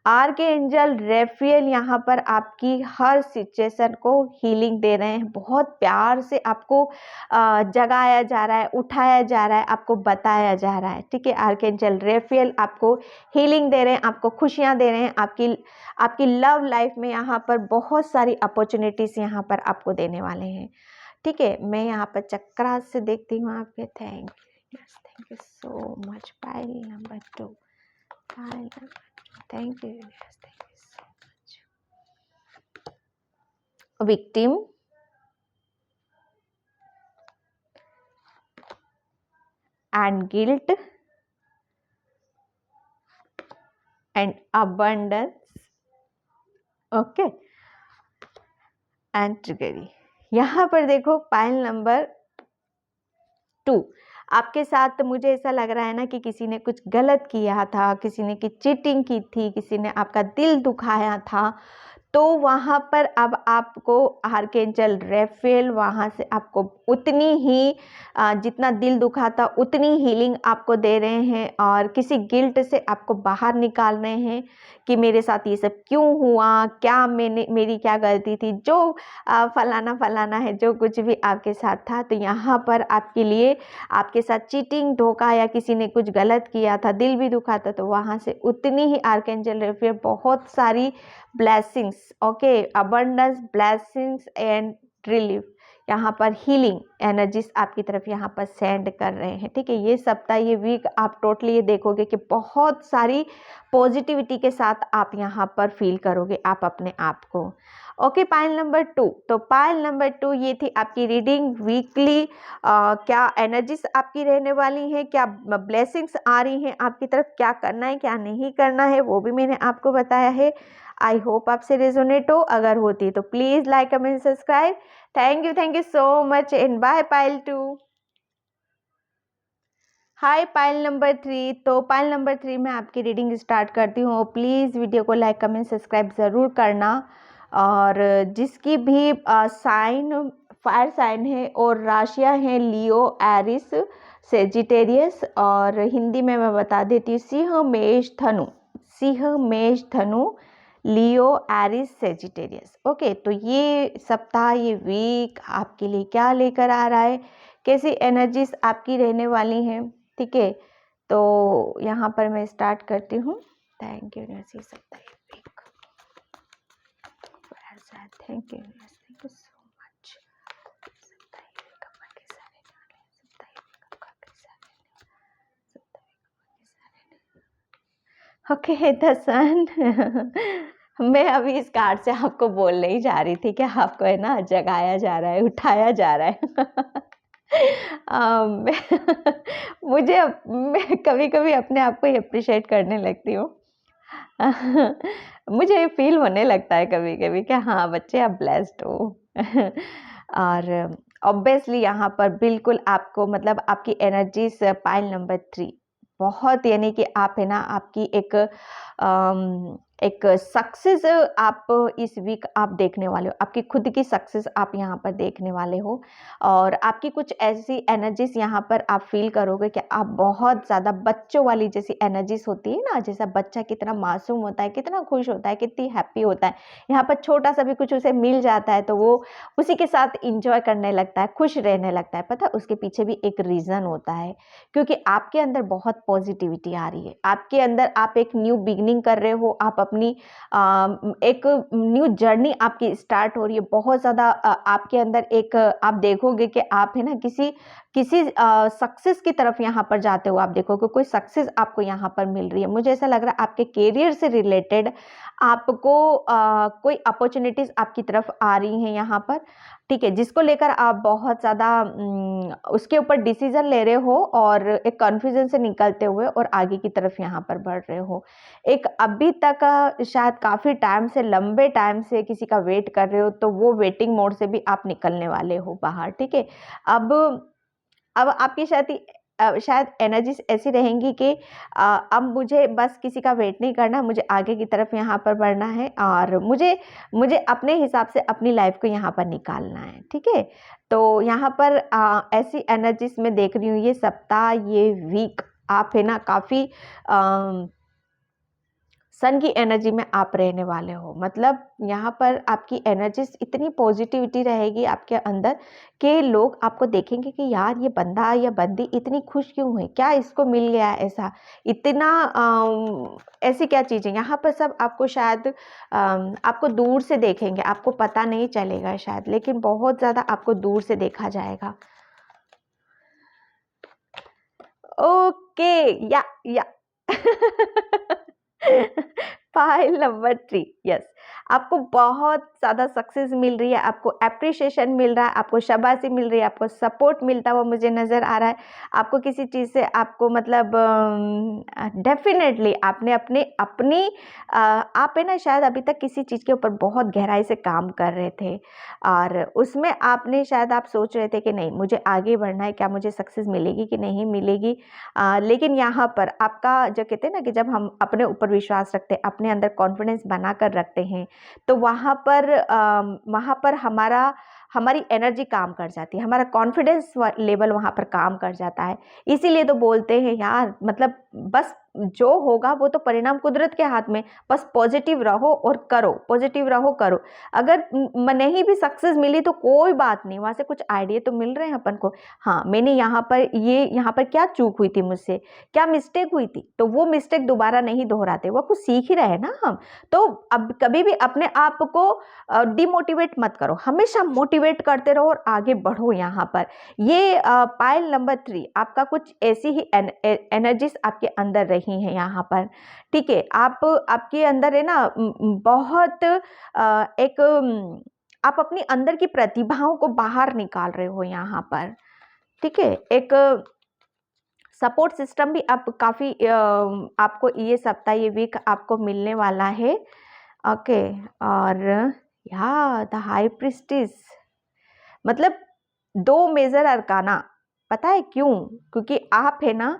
आर्कएंजल रेफियल यहाँ पर आपकी हर सिचुएशन को हीलिंग दे रहे हैं। बहुत प्यार से आपको जगाया जा रहा है, उठाया जा रहा है, आपको बताया जा रहा है। ठीक है, आर्कएंजल रेफियल आपको हीलिंग दे रहे हैं, आपको खुशियाँ दे रहे हैं, आपकी लव लाइफ में यहाँ पर बहुत सारी अपॉर्चुनिटीज़ यहाँ पर आपको देने वाले हैं। ठीक है, मैं यहाँ पर चक्रा से देखती हूँ आपके। Thank you, yes, thank you so much. Pile number 2, pile number 2, thank you, yes, thank you so much. Victim and guilt and abundance, okay, and trickery. यहाँ पर देखो पाइल नंबर 2, आपके साथ मुझे ऐसा लग रहा है ना कि किसी ने कुछ गलत किया था, किसी ने की चीटिंग की थी, किसी ने आपका दिल दुखाया था। तो वहाँ पर अब आपको आर्कएंजल रेफेल वहाँ से आपको उतनी ही जितना दिल दुखा था उतनी हीलिंग आपको दे रहे हैं, और किसी गिल्ट से आपको बाहर निकाल रहे हैं कि मेरे साथ ये सब क्यों हुआ, क्या मेरी क्या गलती थी, जो फलाना फलाना है, जो कुछ भी आपके साथ था। तो यहाँ पर आपके लिए आपके साथ चीटिंग, धोखा या किसी ने कुछ गलत किया था, दिल भी दुखा था, तो वहाँ से उतनी ही आर्कएंजल रेफेल बहुत सारी blessings, okay, abundance, blessings and relief, यहाँ पर हीलिंग एनर्जीज आपकी तरफ यहाँ पर सेंड कर रहे हैं। ठीक है, ये सप्ताह, ये वीक आप टोटली ये देखोगे कि बहुत सारी पॉजिटिविटी के साथ आप यहाँ पर फील करोगे आप अपने आप को। ओके, पाइल नंबर 2, तो पाइल नंबर 2 ये थी आपकी रीडिंग वीकली। क्या एनर्जीज आपकी रहने वाली हैं, क्या ब्लेसिंग्स आ रही हैं आपकी तरफ, क्या करना है क्या नहीं करना है, वो भी मैंने आपको बताया है। आई होप आपसे रेजोनेट हो, अगर होती है तो please like, comment, subscribe. Thank you so much and bye pile 2। Hi pile number 3, तो पाइल नंबर 3 में आपकी रीडिंग स्टार्ट करती हूँ। प्लीज़ वीडियो को लाइक, कमेंट, सब्सक्राइब ज़रूर करना। और जिसकी भी साइन फायर साइन है और राशियाँ हैं लियो, एरिस, सेजिटेरियस, और हिंदी में मैं बता देती हूँ सिंह, मेष, धनु, सिंह, मेष, धनु, लियो, एरिस, सेजिटेरियस। ओके, तो ये सप्ताह, ये वीक आपके लिए क्या लेकर आ रहा है, कैसी एनर्जीज आपकी रहने वाली हैं। ठीक है, तो यहाँ पर मैं स्टार्ट करती हूँ। थैंक यू, ये सप्ताह, ये week, thank you so much. Okay, the sun. मैं अभी इस कार्ड से आपको बोलने ही जा रही थी कि आपको है ना जगाया जा रहा है, उठाया जा रहा है। मैं कभी कभी अपने आप को ही अप्रिशिएट करने लगती हूँ। मुझे फील होने लगता है कभी कभी कि हाँ बच्चे आप ब्लेस्ड हो। और ऑब्वियसली यहाँ पर बिल्कुल आपको मतलब आपकी एनर्जीज पाइल नंबर 3 बहुत, यानी कि आप है ना आपकी एक सक्सेस आप इस वीक आप देखने वाले हो, आपकी खुद की सक्सेस आप यहाँ पर देखने वाले हो। और आपकी कुछ ऐसी एनर्जीज यहाँ पर आप फील करोगे कि आप बहुत ज़्यादा बच्चों वाली जैसी एनर्जीज होती है ना, जैसा बच्चा कितना मासूम होता है, कितना खुश होता है, कितनी हैप्पी होता है, यहाँ पर छोटा सा भी कुछ उसे मिल जाता है तो वो उसी के साथ इंजॉय करने लगता है, खुश रहने लगता है। पता है उसके पीछे भी एक रीज़न होता है, क्योंकि आपके अंदर बहुत पॉजिटिविटी आ रही है, आपके अंदर आप एक न्यू बिगनिंग कर रहे हो, आप अपनी एक न्यू जर्नी आपकी स्टार्ट हो रही है। बहुत ज़्यादा आपके अंदर एक आप देखोगे कि आप है ना किसी किसी सक्सेस की तरफ यहाँ पर जाते हो आप देखोगे, कोई सक्सेस आपको यहाँ पर मिल रही है। मुझे ऐसा लग रहा है आपके करियर से रिलेटेड आपको कोई अपॉर्चुनिटीज आपकी तरफ आ रही हैं यहाँ पर, ठीक है, जिसको लेकर आप बहुत ज़्यादा उसके ऊपर डिसीजन ले रहे हो और एक कन्फ्यूजन से निकलते हुए और आगे की तरफ यहाँ पर बढ़ रहे हो। एक अभी तक शायद काफ़ी टाइम से, लंबे टाइम से किसी का वेट कर रहे हो, तो वो वेटिंग मोड से भी आप निकलने वाले हो बाहर, ठीक है। अब अब आपकी शायद एनर्जीज ऐसी रहेंगी कि अब मुझे बस किसी का वेट नहीं करना, मुझे आगे की तरफ यहाँ पर बढ़ना है और मुझे मुझे अपने हिसाब से अपनी लाइफ को यहाँ पर निकालना है, ठीक है। तो यहाँ पर ऐसी एनर्जीज में देख रही हूँ, ये सप्ताह, ये वीक आप है ना काफ़ी सन की एनर्जी में आप रहने वाले हो। मतलब यहाँ पर आपकी एनर्जी इतनी पॉजिटिविटी रहेगी आपके अंदर कि लोग आपको देखेंगे कि यार ये बंदा या बंदी इतनी खुश क्यों है, क्या इसको मिल गया ऐसा, इतना ऐसी क्या चीज़ें यहाँ पर सब आपको शायद आपको दूर से देखेंगे, आपको पता नहीं चलेगा शायद, लेकिन बहुत ज़्यादा आपको दूर से देखा जाएगा। ओके, या फाइल नंबर 3, यस, आपको बहुत ज़्यादा सक्सेस मिल रही है, आपको एप्रिसिएशन मिल रहा है, आपको शाबाशी मिल रही है, आपको सपोर्ट मिलता हुआ मुझे नज़र आ रहा है। आपको किसी चीज़ से आपको मतलब डेफिनेटली आपने अपनी आप है ना शायद अभी तक किसी चीज़ के ऊपर बहुत गहराई से काम कर रहे थे और उसमें आपने शायद आप सोच रहे थे कि नहीं मुझे आगे बढ़ना है, क्या मुझे सक्सेस मिलेगी कि नहीं मिलेगी। लेकिन यहाँ पर आपका जो कहते हैं ना कि जब हम अपने ऊपर विश्वास रखते हैं, अपने अंदर कॉन्फिडेंस बना कर रखते हैं, तो वहाँ पर हमारी एनर्जी काम कर जाती है, हमारा कॉन्फिडेंस लेवल वहाँ पर काम कर जाता है। इसीलिए तो बोलते हैं यार, मतलब बस जो होगा वो तो परिणाम कुदरत के हाथ में, बस पॉजिटिव रहो और करो, पॉजिटिव रहो करो। अगर नहीं भी सक्सेस मिली तो कोई बात नहीं, वहाँ से कुछ आइडिया तो मिल रहे हैं अपन को। हाँ, मैंने यहाँ पर क्या चूक हुई थी मुझसे, क्या मिस्टेक हुई थी, तो वो मिस्टेक दोबारा नहीं दोहराते, वो कुछ सीख ही रहे ना हम। तो अब कभी भी अपने आप को डिमोटिवेट मत करो, हमेशा मोटिवेट करते रहो और आगे बढ़ो। यहाँ पर ये पाइल नंबर 3 आपका कुछ ऐसी ही एनर्जीज आपके अंदर रही हैं यहाँ पर, ठीक है। आपके अंदर है ना बहुत आप अपनी अंदर की प्रतिभाओं को बाहर निकाल रहे हो यहाँ पर, ठीक है। एक सपोर्ट सिस्टम भी आप काफ़ी आपको ये सप्ताह, ये वीक आपको मिलने वाला है, ओके। और या द हाई प्रिस्टिस, मतलब 2 मेजर अरकाना, पता है क्यों? क्योंकि आप है ना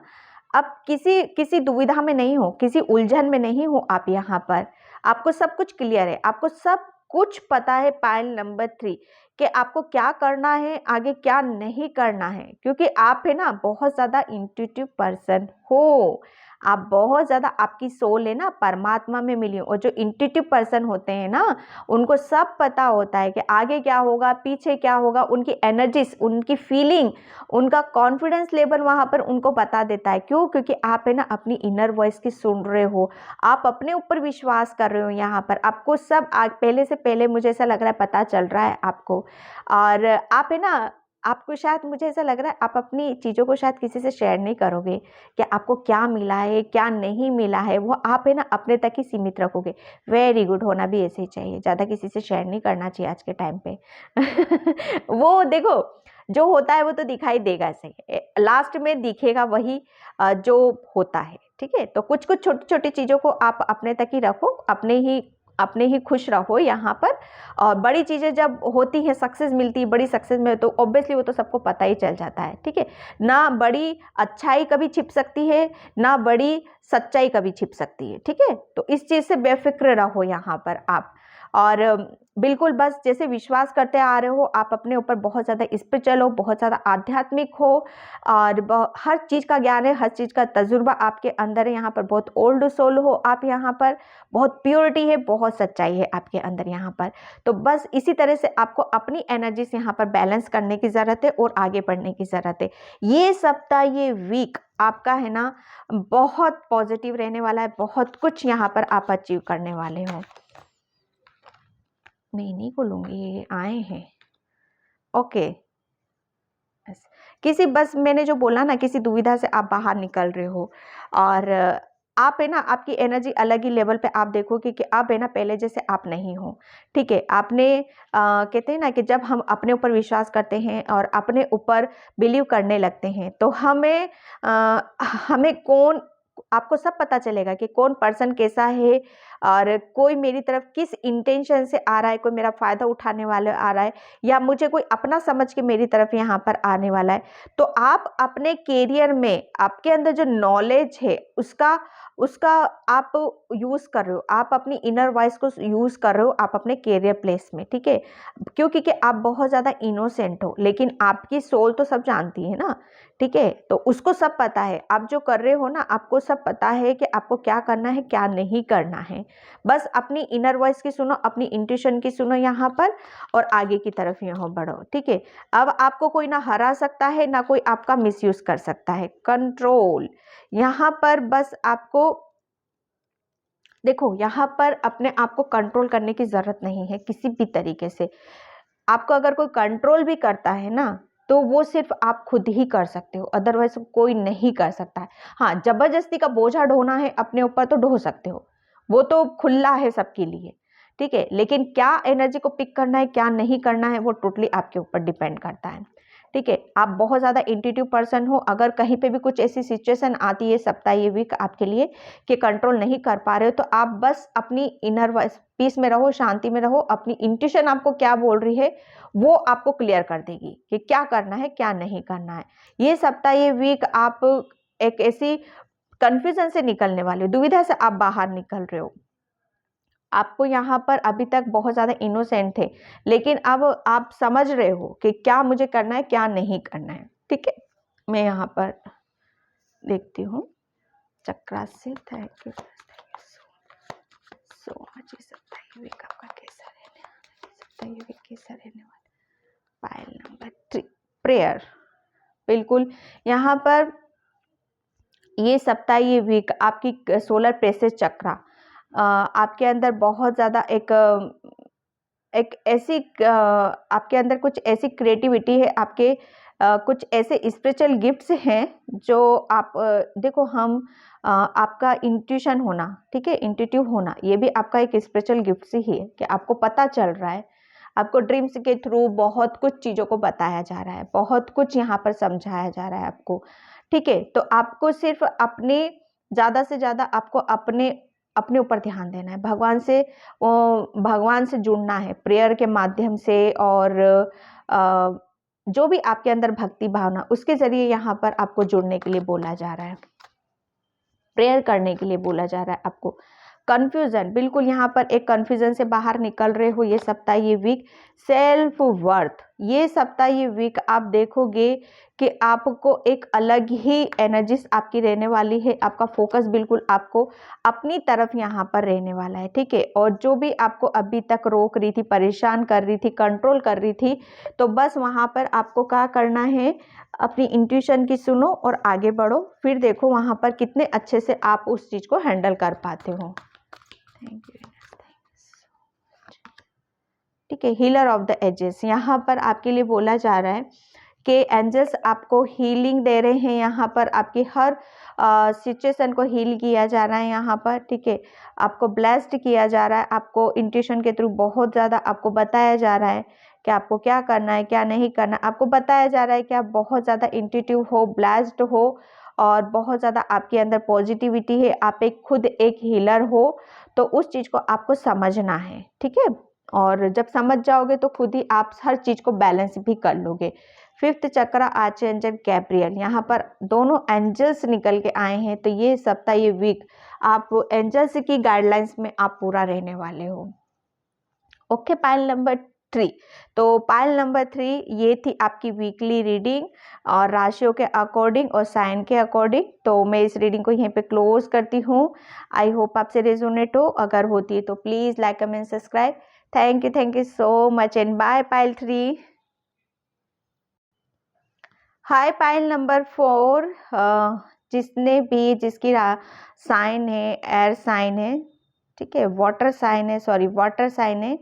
अब किसी दुविधा में नहीं हो, किसी उलझन में नहीं हो आप यहाँ पर, आपको सब कुछ क्लियर है, आपको सब कुछ पता है पाइल नंबर 3 कि आपको क्या करना है, आगे क्या नहीं करना है, क्योंकि आप है ना बहुत ज़्यादा इंट्यूटिव पर्सन हो। आप बहुत ज़्यादा, आपकी सोल है ना परमात्मा में मिली हो, और जो इंट्यूटिव पर्सन होते हैं ना उनको सब पता होता है कि आगे क्या होगा, पीछे क्या होगा, उनकी एनर्जीज, उनकी फीलिंग, उनका कॉन्फिडेंस लेवल वहाँ पर उनको बता देता है। क्यों? क्योंकि आप है ना अपनी इनर वॉइस की सुन रहे हो, आप अपने ऊपर विश्वास कर रहे हो। यहाँ पर आपको सब पहले से पहले मुझे ऐसा लग रहा है पता चल रहा है आपको, और आप है ना, आपको शायद मुझे ऐसा लग रहा है आप अपनी चीज़ों को शायद किसी से शेयर नहीं करोगे कि आपको क्या मिला है, क्या नहीं मिला है, वो आप है ना अपने तक ही सीमित रखोगे। वेरी गुड, होना भी ऐसे ही चाहिए, ज़्यादा किसी से शेयर नहीं करना चाहिए आज के टाइम पे। वो देखो, जो होता है वो तो दिखाई देगा, सही लास्ट में दिखेगा वही जो होता है, ठीक है। तो कुछ कुछ छोटी छोटी चीज़ों को आप अपने तक ही रखो, अपने ही खुश रहो यहाँ पर। और बड़ी चीज़ें जब होती है, सक्सेस मिलती है, बड़ी सक्सेस में, तो ऑब्वियसली वो तो सबको पता ही चल जाता है, ठीक है ना। बड़ी अच्छाई कभी छिप सकती है ना, बड़ी सच्चाई कभी छिप सकती है, ठीक है। तो इस चीज़ से बेफिक्र रहो यहाँ पर आप, और बिल्कुल बस जैसे विश्वास करते आ रहे हो आप अपने ऊपर, बहुत ज़्यादा स्पिरिचुअल हो, बहुत ज़्यादा आध्यात्मिक हो, और हर चीज़ का ज्ञान है, हर चीज़ का तजुर्बा आपके अंदर है। यहाँ पर बहुत ओल्ड सोल हो आप, यहाँ पर बहुत प्योरिटी है, बहुत सच्चाई है आपके अंदर यहाँ पर। तो बस इसी तरह से आपको अपनी एनर्जी से यहाँ पर बैलेंस करने की ज़रूरत है और आगे बढ़ने की ज़रूरत है। ये सप्ताह, ये वीक आपका है ना बहुत पॉजिटिव रहने वाला है, बहुत कुछ यहाँ पर आप अचीव करने वाले हो। नहीं खोलूंगी, ये आए हैं, ओके। यस। किसी बस मैंने जो बोला ना, किसी दुविधा से आप बाहर निकल रहे हो और आप है ना, आपकी एनर्जी अलग ही लेवल पे आप देखोगे कि आप है ना पहले जैसे आप नहीं हो। ठीक है, आपने कहते हैं ना कि जब हम अपने ऊपर विश्वास करते हैं और अपने ऊपर बिलीव करने लगते हैं तो हमें कौन, आपको सब पता चलेगा कि कौन पर्सन कैसा है और कोई मेरी तरफ किस इंटेंशन से आ रहा है, कोई मेरा फ़ायदा उठाने वाला आ रहा है या मुझे कोई अपना समझ के मेरी तरफ यहाँ पर आने वाला है। तो आप अपने करियर में आपके अंदर जो नॉलेज है उसका उसका आप यूज़ कर रहे हो, आप अपनी इनर वॉइस को यूज़ कर रहे हो आप अपने करियर प्लेस में। ठीक है, क्यों? क्योंकि आप बहुत ज़्यादा इनोसेंट हो, लेकिन आपकी सोल तो सब जानती है ना। ठीक है, तो उसको सब पता है, आप जो कर रहे हो ना आपको सब पता है कि आपको क्या करना है क्या नहीं करना है। बस अपनी इनर वॉइस की सुनो, अपनी इंट्यूशन की सुनो यहाँ पर और आगे की तरफ यहाँ बढ़ो। ठीक है, अब आपको कोई ना हरा सकता है ना कोई आपका मिसयूज कर सकता है। कंट्रोल, यहाँ पर बस आपको देखो, यहाँ पर अपने आप को कंट्रोल करने की जरूरत नहीं है किसी भी तरीके से। आपको अगर कोई कंट्रोल भी करता है ना तो वो सिर्फ आप खुद ही कर सकते हो, अदरवाइज कोई नहीं कर सकता है। हाँ, जबरदस्ती का बोझा ढोना है अपने ऊपर तो ढो सकते हो, वो तो खुला है सबके लिए। ठीक है, लेकिन क्या एनर्जी को पिक करना है क्या नहीं करना है वो टोटली आपके ऊपर डिपेंड करता है। ठीक है, आप बहुत ज़्यादा इंट्यूटिव पर्सन हो, अगर कहीं पे भी कुछ ऐसी सिचुएशन आती है सप्ताह ये वीक आपके लिए कि कंट्रोल नहीं कर पा रहे हो तो आप बस अपनी इनर वॉइस पीस में रहो, शांति में रहो, अपनी इंट्यूशन आपको क्या बोल रही है वो आपको क्लियर कर देगी कि क्या करना है क्या नहीं करना है। ये सप्ताह ये वीक आप एक ऐसी कंफ्यूजन से निकलने वाले हो, दुविधा से आप बाहर निकल रहे हो। आपको यहाँ पर अभी तक बहुत ज़्यादा इनोसेंट थे, लेकिन अब आप समझ रहे हो कि क्या मुझे करना है क्या नहीं करना है। ठीक है, मैं यहाँ पर देखती हूँ चक्रा से थैंक यू। सो आज ये सप्ताह वीक आपका कैसा रहने वाला है, सप्ताह वीक कैसा रहने वाला है। पाइल नंबर 3 प्रेयर, बिल्कुल यहाँ पर ये सप्ताह ये वीक आपकी सोलर प्लेसेस चक्रा आपके अंदर बहुत ज़्यादा एक ऐसी आपके अंदर कुछ ऐसी क्रिएटिविटी है, आपके कुछ ऐसे स्पिरिचुअल गिफ्ट्स हैं जो आप देखो हम आपका इंट्यूशन होना, ठीक है, इंट्यूटिव होना ये भी आपका एक स्पिरिचुअल गिफ्ट से ही है कि आपको पता चल रहा है, आपको ड्रीम्स के थ्रू बहुत कुछ चीज़ों को बताया जा रहा है, बहुत कुछ यहाँ पर समझाया जा रहा है आपको। ठीक है, तो आपको सिर्फ अपने ज़्यादा से ज़्यादा आपको अपने अपने ऊपर ध्यान देना है, भगवान से जुड़ना है प्रेयर के माध्यम से और जो भी आपके अंदर भक्ति भावना उसके जरिए यहाँ पर आपको जुड़ने के लिए बोला जा रहा है, प्रेयर करने के लिए बोला जा रहा है आपको। कंफ्यूजन, बिल्कुल यहाँ पर एक कंफ्यूजन से बाहर निकल रहे हो ये सप्ताह ये वीक। सेल्फ वर्थ, ये सप्ताह ये वीक आप देखोगे कि आपको एक अलग ही एनर्जीज आपकी रहने वाली है, आपका फोकस बिल्कुल आपको अपनी तरफ यहाँ पर रहने वाला है। ठीक है, और जो भी आपको अभी तक रोक रही थी, परेशान कर रही थी, कंट्रोल कर रही थी, तो बस वहाँ पर आपको क्या करना है, अपनी इंट्यूशन की सुनो और आगे बढ़ो, फिर देखो वहाँ पर कितने अच्छे से आप उस चीज़ को हैंडल कर पाते हो। Thank you. ठीक है, हीलर ऑफ द एजेस, यहाँ पर आपके लिए बोला जा रहा है कि एंजल्स आपको हीलिंग दे रहे हैं, यहाँ पर आपकी हर सिचुएशन को हील किया जा रहा है यहाँ पर। ठीक है, आपको ब्लेस्ड किया जा रहा है, आपको इंट्यूशन के थ्रू बहुत ज़्यादा आपको बताया जा रहा है कि आपको क्या करना है क्या नहीं करना, आपको बताया जा रहा है कि आप बहुत ज़्यादा इंट्यूटिव हो, ब्लेस्ड हो और बहुत ज़्यादा आपके अंदर पॉजिटिविटी है, आप एक खुद एक हीलर हो, तो उस चीज़ को आपको समझना है। ठीक है, और जब समझ जाओगे तो खुद ही आप हर चीज़ को बैलेंस भी कर लोगे। फिफ्थ चक्र आर्चएंजल गैब्रियल, यहाँ पर दोनों एंजल्स निकल के आए हैं, तो ये सप्ताह ये वीक आप एंजल्स की गाइडलाइंस में आप पूरा रहने वाले हो। ओके, पाइल नंबर 3, तो पाइल नंबर 3 ये थी आपकी वीकली रीडिंग और राशियों के अकॉर्डिंग और साइन के अकॉर्डिंग। तो मैं इस रीडिंग को यहीं पे क्लोज करती हूँ। आई होप आपसे रेजोनेट हो, अगर होती है तो please like comment subscribe. Thank you so much and bye pile 3। Hi pile number 4, जिसने भी जिसकी साइन है एयर साइन है, ठीक है, वाटर साइन है, सॉरी वाटर साइन है,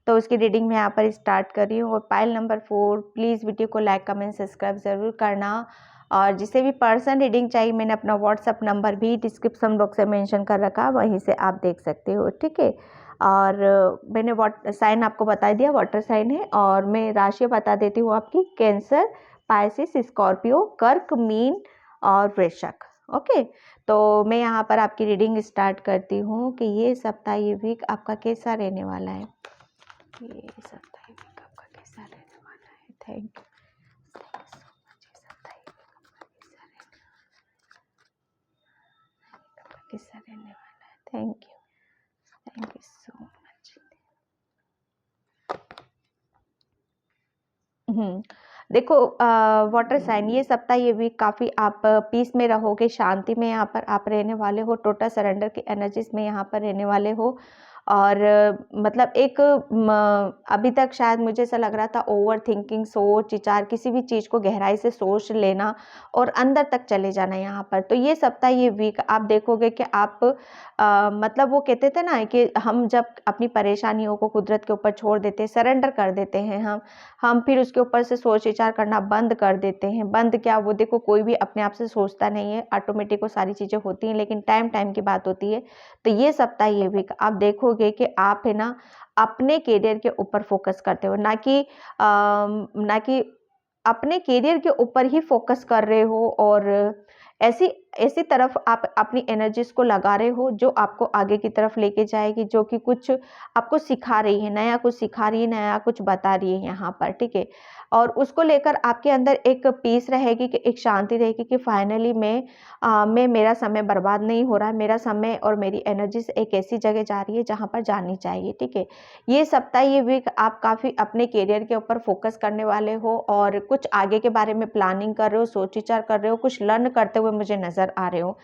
तो उसकी रीडिंग मैं यहाँ पर स्टार्ट कर रही हूँ। और पाइल नंबर 4, प्लीज़ वीडियो को लाइक कमेंट सब्सक्राइब ज़रूर करना। और जिसे भी पर्सन रीडिंग चाहिए, मैंने अपना व्हाट्सअप नंबर भी डिस्क्रिप्शन बॉक्स में मेंशन कर रखा, वहीं से आप देख सकते हो, ठीक है। और मैंने साइन आपको बता दिया, वाटर साइन है। और मैं राशि बता देती हूँ आपकी, कैंसर, पाइसिस, स्कॉर्पियो, कर्क, मीन और वृश्चिक। ओके, तो मैं यहाँ पर आपकी रीडिंग स्टार्ट करती हूँ कि ये सप्ताह, ये वीक आपका कैसा रहने वाला है। ये सप्ताह, ये वीक आपका कैसा रहने वाला है। Thank you so much. ये सप्ताह, ये वीक आपका कैसा रहने वाला है। Thank you so much. देखो, वाटर साइन, ये सप्ताह, ये वीक काफ़ी आप पीस में रहोगे, शांति में यहाँ पर आप रहने वाले हो, टोटल सरेंडर की एनर्जीज में यहाँ पर रहने वाले हो। और मतलब एक अभी तक शायद मुझे ऐसा लग रहा था, ओवर थिंकिंग, सोच विचार, किसी भी चीज़ को गहराई से सोच लेना और अंदर तक चले जाना यहाँ पर। तो ये सप्ताह, ये वीक आप देखोगे कि आप मतलब वो कहते थे ना कि हम जब अपनी परेशानियों को कुदरत के ऊपर छोड़ देते हैं, सरेंडर कर देते हैं, हम फिर उसके ऊपर से सोच विचार करना बंद कर देते हैं। बंद क्या, वो देखो कोई भी अपने आप से सोचता नहीं है, ऑटोमेटिक वो सारी चीज़ें होती हैं, लेकिन टाइम की बात होती है। तो ये सप्ताह, ये वीक आप देखोगे कि आप है ना अपने करियर के ऊपर फोकस करते हो, ना कि अपने करियर के ऊपर ही फोकस कर रहे हो। और ऐसी ऐसी तरफ आप अपनी एनर्जीज को लगा रहे हो जो आपको आगे की तरफ लेके जाएगी, जो कि कुछ आपको सिखा रही है, नया कुछ सिखा रही है, नया कुछ बता रही है यहाँ पर, ठीक है। और उसको लेकर आपके अंदर एक पीस रहेगी, कि एक शांति रहेगी कि फाइनली मैं मेरा समय बर्बाद नहीं हो रहा है, मेरा समय और मेरी एनर्जीज एक ऐसी जगह जा रही है जहाँ पर जानी चाहिए, ठीक है। ये सप्ताह, ये वीक आप काफ़ी अपने करियर के ऊपर फोकस करने वाले हो और कुछ आगे के बारे में प्लानिंग कर रहे हो, सोच विचार कर रहे हो, कुछ लर्न करते हुए मुझे नज़र आ रहे हो।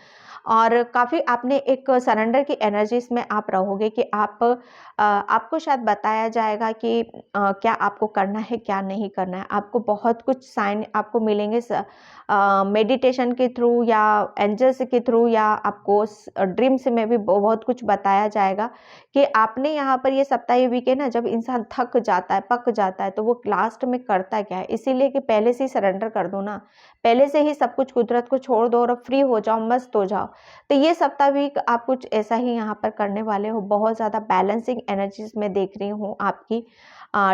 और काफ़ी आपने एक सरेंडर की एनर्जीज में आप रहोगे कि आपको शायद बताया जाएगा कि क्या आपको करना है, क्या नहीं करना है। आपको बहुत कुछ साइन आपको मिलेंगे मेडिटेशन के थ्रू या एंजल्स के थ्रू, या आपको ड्रीम्स में भी बहुत कुछ बताया जाएगा कि आपने यहाँ पर ये सप्ताह, ये वीक है ना, जब इंसान थक जाता है, पक जाता है, तो वो लास्ट में करता क्या है, इसीलिए कि पहले से ही सरेंडर कर दो ना, पहले से ही सब कुछ कुदरत को छोड़ दो और फ्री हो जाओ, मस्त हो जाओ। तो ये सप्ताह, वीक आप कुछ ऐसा ही यहाँ पर करने वाले हो। बहुत ज़्यादा बैलेंसिंग एनर्जीज में देख रही हूँ आपकी,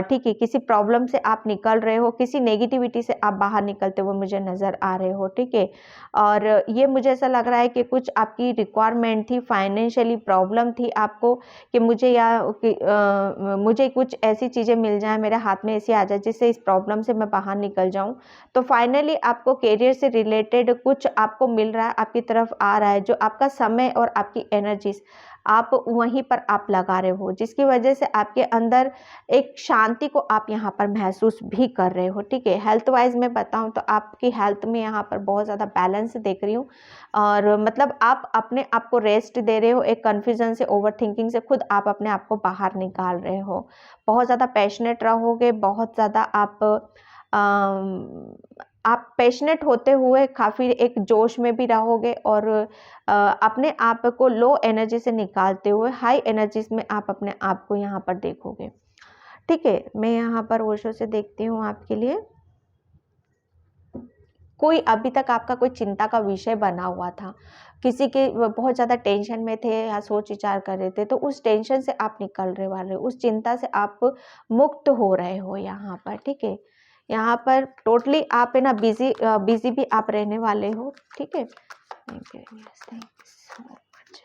ठीक है। किसी प्रॉब्लम से आप निकल रहे हो, किसी नेगेटिविटी से आप बाहर निकलते हुए मुझे नज़र आ रहे हो, ठीक है। और ये मुझे ऐसा लग रहा है कि कुछ आपकी रिक्वायरमेंट थी, फाइनेंशियली प्रॉब्लम थी आपको, कि मुझे कुछ ऐसी चीज़ें मिल जाए, मेरे हाथ में ऐसी आ जाए जिससे इस प्रॉब्लम से मैं बाहर निकल जाऊं। तो फाइनली आपको करियर से रिलेटेड कुछ आपको मिल रहा है, आपकी तरफ आ रहा है, जो आपका समय और आपकी एनर्जीज आप वहीं पर आप लगा रहे हो, जिसकी वजह से आपके अंदर एक शांति को आप यहाँ पर महसूस भी कर रहे हो, ठीक है। हेल्थ वाइज मैं बताऊँ तो आपकी हेल्थ में यहाँ पर बहुत ज़्यादा बैलेंस देख रही हूँ। और मतलब आप अपने आप को रेस्ट दे रहे हो, एक कन्फ्यूजन से, ओवर थिंकिंग से खुद आप अपने आप को बाहर निकाल रहे हो। बहुत ज़्यादा पैशनेट रहोगे, बहुत ज़्यादा आप पैशनेट होते हुए काफ़ी एक जोश में भी रहोगे, और अपने आप को लो एनर्जी से निकालते हुए हाई एनर्जीज में आप अपने आप को यहाँ पर देखोगे, ठीक है। मैं यहाँ पर ओशो से देखती हूँ आपके लिए। कोई अभी तक आपका कोई चिंता का विषय बना हुआ था, किसी के बहुत ज़्यादा टेंशन में थे या सोच विचार कर रहे थे, तो उस टेंशन से आप निकल रहे वाले हो, उस चिंता से आप मुक्त हो रहे हो यहाँ पर, ठीक है। यहाँ पर टोटली आप है ना बिजी भी आप रहने वाले हो, ठीक है। Thank you so much.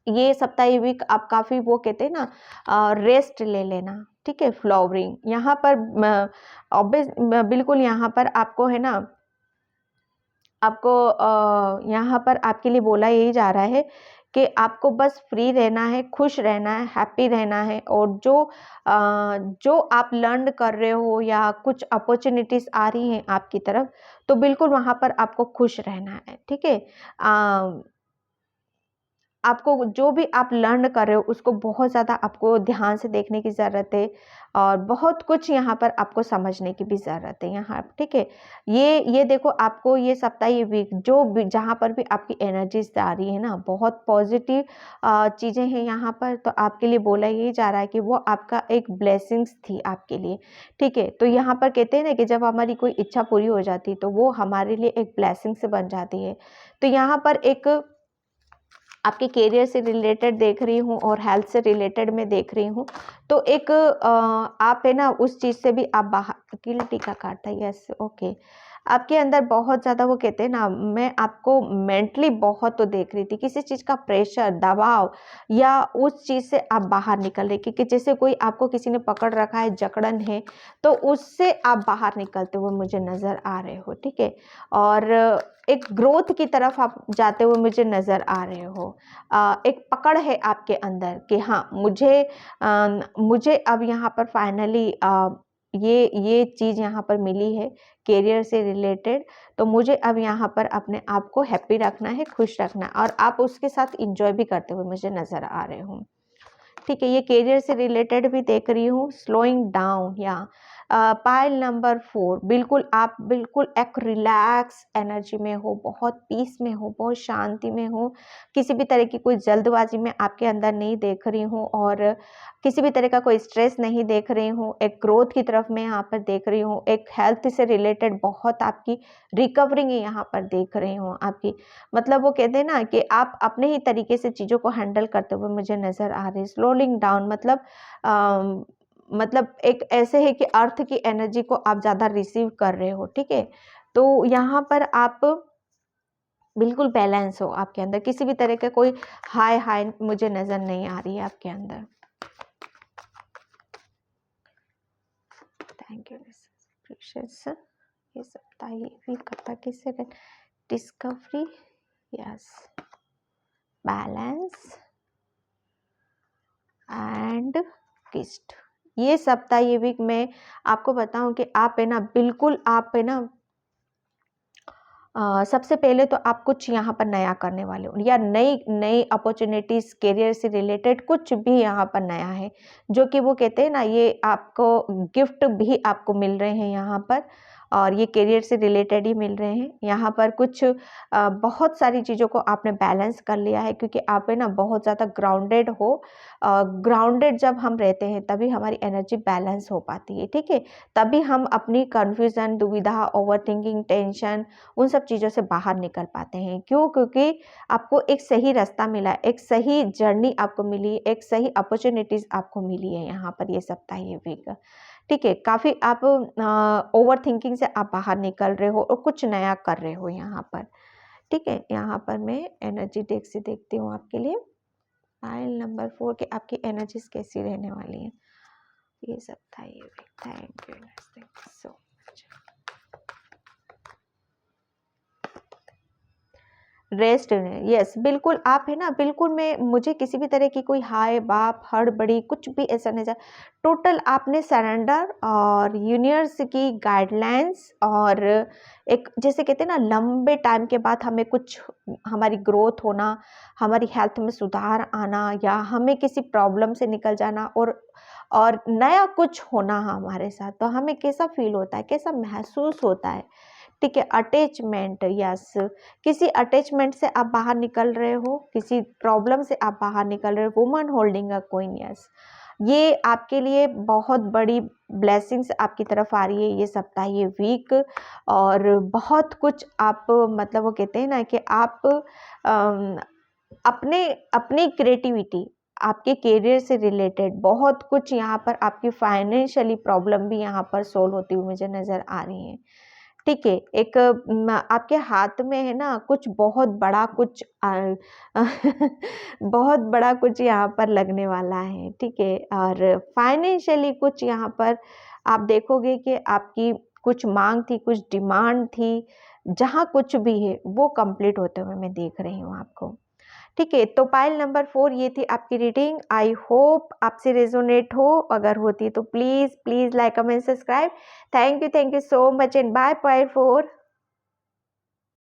ये सप्ताह, ये वीक आप काफ़ी वो कहते हैं ना, रेस्ट ले लेना, ठीक है। फ्लावरिंग यहाँ पर बिल्कुल यहाँ पर आपको है ना, आपको यहाँ पर आपके लिए बोला यही जा रहा है कि आपको बस फ्री रहना है, खुश रहना है, हैप्पी रहना है। और जो आप लर्न कर रहे हो या कुछ अपॉर्चुनिटीज़ आ रही हैं आपकी तरफ, तो बिल्कुल वहाँ पर आपको खुश रहना है, ठीक है। आपको जो भी आप लर्न कर रहे हो उसको बहुत ज़्यादा आपको ध्यान से देखने की ज़रूरत है और बहुत कुछ यहाँ पर आपको समझने की भी ज़रूरत है यहाँ, ठीक है। ये देखो, आपको ये सप्ताह, ये वीक जो भी जहाँ पर भी आपकी एनर्जीज आ रही है ना, बहुत पॉजिटिव चीज़ें हैं यहाँ पर, तो आपके लिए बोला यही जा रहा है कि वो आपका एक ब्लेसिंग्स थी आपके लिए, ठीक है। तो यहाँ पर कहते हैं ना कि जब हमारी कोई इच्छा पूरी हो जाती है तो वो हमारे लिए एक ब्लेसिंग से बन जाती है। तो यहाँ पर एक आपके करियर से रिलेटेड देख रही हूँ और हेल्थ से रिलेटेड मैं देख रही हूँ, तो एक आप है ना उस चीज़ से भी आप बाहर, गिल्टी का कार्ड था, यस, ओके। आपके अंदर बहुत ज़्यादा वो कहते हैं ना, मैं आपको मेंटली बहुत तो देख रही थी, किसी चीज़ का प्रेशर, दबाव या उस चीज़ से आप बाहर निकल रहे, क्योंकि जैसे कोई आपको किसी ने पकड़ रखा है, जकड़न है, तो उससे आप बाहर निकलते हुए मुझे नज़र आ रहे हो, ठीक है। और एक ग्रोथ की तरफ आप जाते हुए मुझे नज़र आ रहे हो। एक पकड़ है आपके अंदर कि हाँ, मुझे अब यहाँ पर फाइनली ये चीज़ यहाँ पर मिली है करियर से रिलेटेड, तो मुझे अब यहाँ पर अपने आप को हैप्पी रखना है, खुश रखना है, और आप उसके साथ इंजॉय भी करते हुए मुझे नज़र आ रहे हो, ठीक है। ये करियर से रिलेटेड भी देख रही हूँ, स्लोइंग डाउन, या पाइल नंबर 4, बिल्कुल आप बिल्कुल एक रिलैक्स एनर्जी में हो, बहुत पीस में हो, बहुत शांति में हो, किसी भी तरह की कोई जल्दबाजी में आपके अंदर नहीं देख रही हूँ, और किसी भी तरह का कोई स्ट्रेस नहीं देख रही हूँ, एक ग्रोथ की तरफ मैं यहाँ पर देख रही हूँ, एक हेल्थ से रिलेटेड बहुत आपकी रिकवरिंग यहाँ पर देख रही हूँ आपकी, मतलब वो कहते हैं ना कि आप अपने ही तरीके से चीज़ों को हैंडल करते हुए मुझे नज़र आ रही है। स्लोइंग डाउन मतलब एक ऐसे है कि अर्थ की एनर्जी को आप ज़्यादा रिसीव कर रहे हो, ठीक है। तो यहाँ पर आप बिल्कुल बैलेंस हो, आपके अंदर किसी भी तरह का कोई हाई हाई मुझे नज़र नहीं आ रही है आपके अंदर। Thank you. ये सब बताइए भी कथा किससे discovery, yes, balance and KIST. ये सप्ताह, ये वीक में आपको बताऊं कि आप है ना, बिल्कुल आप है ना, सबसे पहले तो आप कुछ यहाँ पर नया करने वाले हो, या नई नई अपॉर्चुनिटीज़ करियर से रिलेटेड कुछ भी यहाँ पर नया है, जो कि वो कहते हैं ना, ये आपको गिफ्ट भी आपको मिल रहे हैं यहाँ पर, और ये करियर से रिलेटेड ही मिल रहे हैं यहाँ पर। कुछ बहुत सारी चीज़ों को आपने बैलेंस कर लिया है, क्योंकि आप है ना बहुत ज़्यादा ग्राउंडेड हो। ग्राउंडेड जब हम रहते हैं तभी हमारी एनर्जी बैलेंस हो पाती है, ठीक है। तभी हम अपनी कन्फ्यूज़न, दुविधा, ओवर थिंकिंग, टेंशन, उन सब चीज़ों से बाहर निकल पाते हैं। क्यों? क्योंकि आपको एक सही रास्ता मिला, एक सही जर्नी आपको मिली, एक अपॉर्चुनिटीज़ आपको मिली है यहाँ पर ये सप्ताह, ये वीक, ठीक है। काफ़ी आप ओवर थिंकिंग से आप बाहर निकल रहे हो और कुछ नया कर रहे हो यहाँ पर, ठीक है। यहाँ पर मैं एनर्जी डेक से देखती हूँ आपके लिए, पाइल नंबर 4 कि आपकी एनर्जीज कैसी रहने वाली है ये सप्ताह, ये week. Thank you so much. Rest, yes, बिल्कुल आप है ना, बिल्कुल मुझे किसी भी तरह की कोई हाय बाप हड़बड़ी कुछ भी ऐसा नहीं, टोटल आपने सरेंडर और यूनिवर्स की गाइडलाइंस, और एक जैसे कहते हैं ना, लंबे टाइम के बाद हमें कुछ, हमारी ग्रोथ होना, हमारी हेल्थ में सुधार आना, या हमें किसी प्रॉब्लम से निकल जाना, और नया कुछ होना हमारे साथ, तो हमें कैसा फील होता है, कैसा महसूस होता है, ठीक है। अटैचमेंट, यस, किसी अटैचमेंट से आप बाहर निकल रहे हो, किसी प्रॉब्लम से आप बाहर निकल रहे हो। Woman holding a coin, yes, ये आपके लिए बहुत बड़ी ब्लेसिंग्स आपकी तरफ आ रही है ये सप्ताह, ये वीक, और बहुत कुछ आप, मतलब वो कहते हैं ना कि आप अपने अपनी क्रिएटिविटी, आपके करियर से रिलेटेड बहुत कुछ यहाँ पर, आपकी फाइनेंशियली प्रॉब्लम भी यहाँ पर सोल्व होती हुई मुझे नज़र आ रही है, ठीक है। एक आपके हाथ में है ना कुछ बहुत बड़ा कुछ बहुत बड़ा कुछ यहाँ पर लगने वाला है, ठीक है। और फाइनेंशियली कुछ यहाँ पर आप देखोगे कि आपकी कुछ मांग थी, कुछ डिमांड थी, जहाँ कुछ भी है वो कंप्लीट होते हुए मैं देख रही हूँ आपको, ठीक है। तो पाइल नंबर 4 ये थी आपकी रीडिंग। आई होप आपसे रेजोनेट हो, अगर होती तो please please like comment subscribe. Thank you so much and bye pile 4।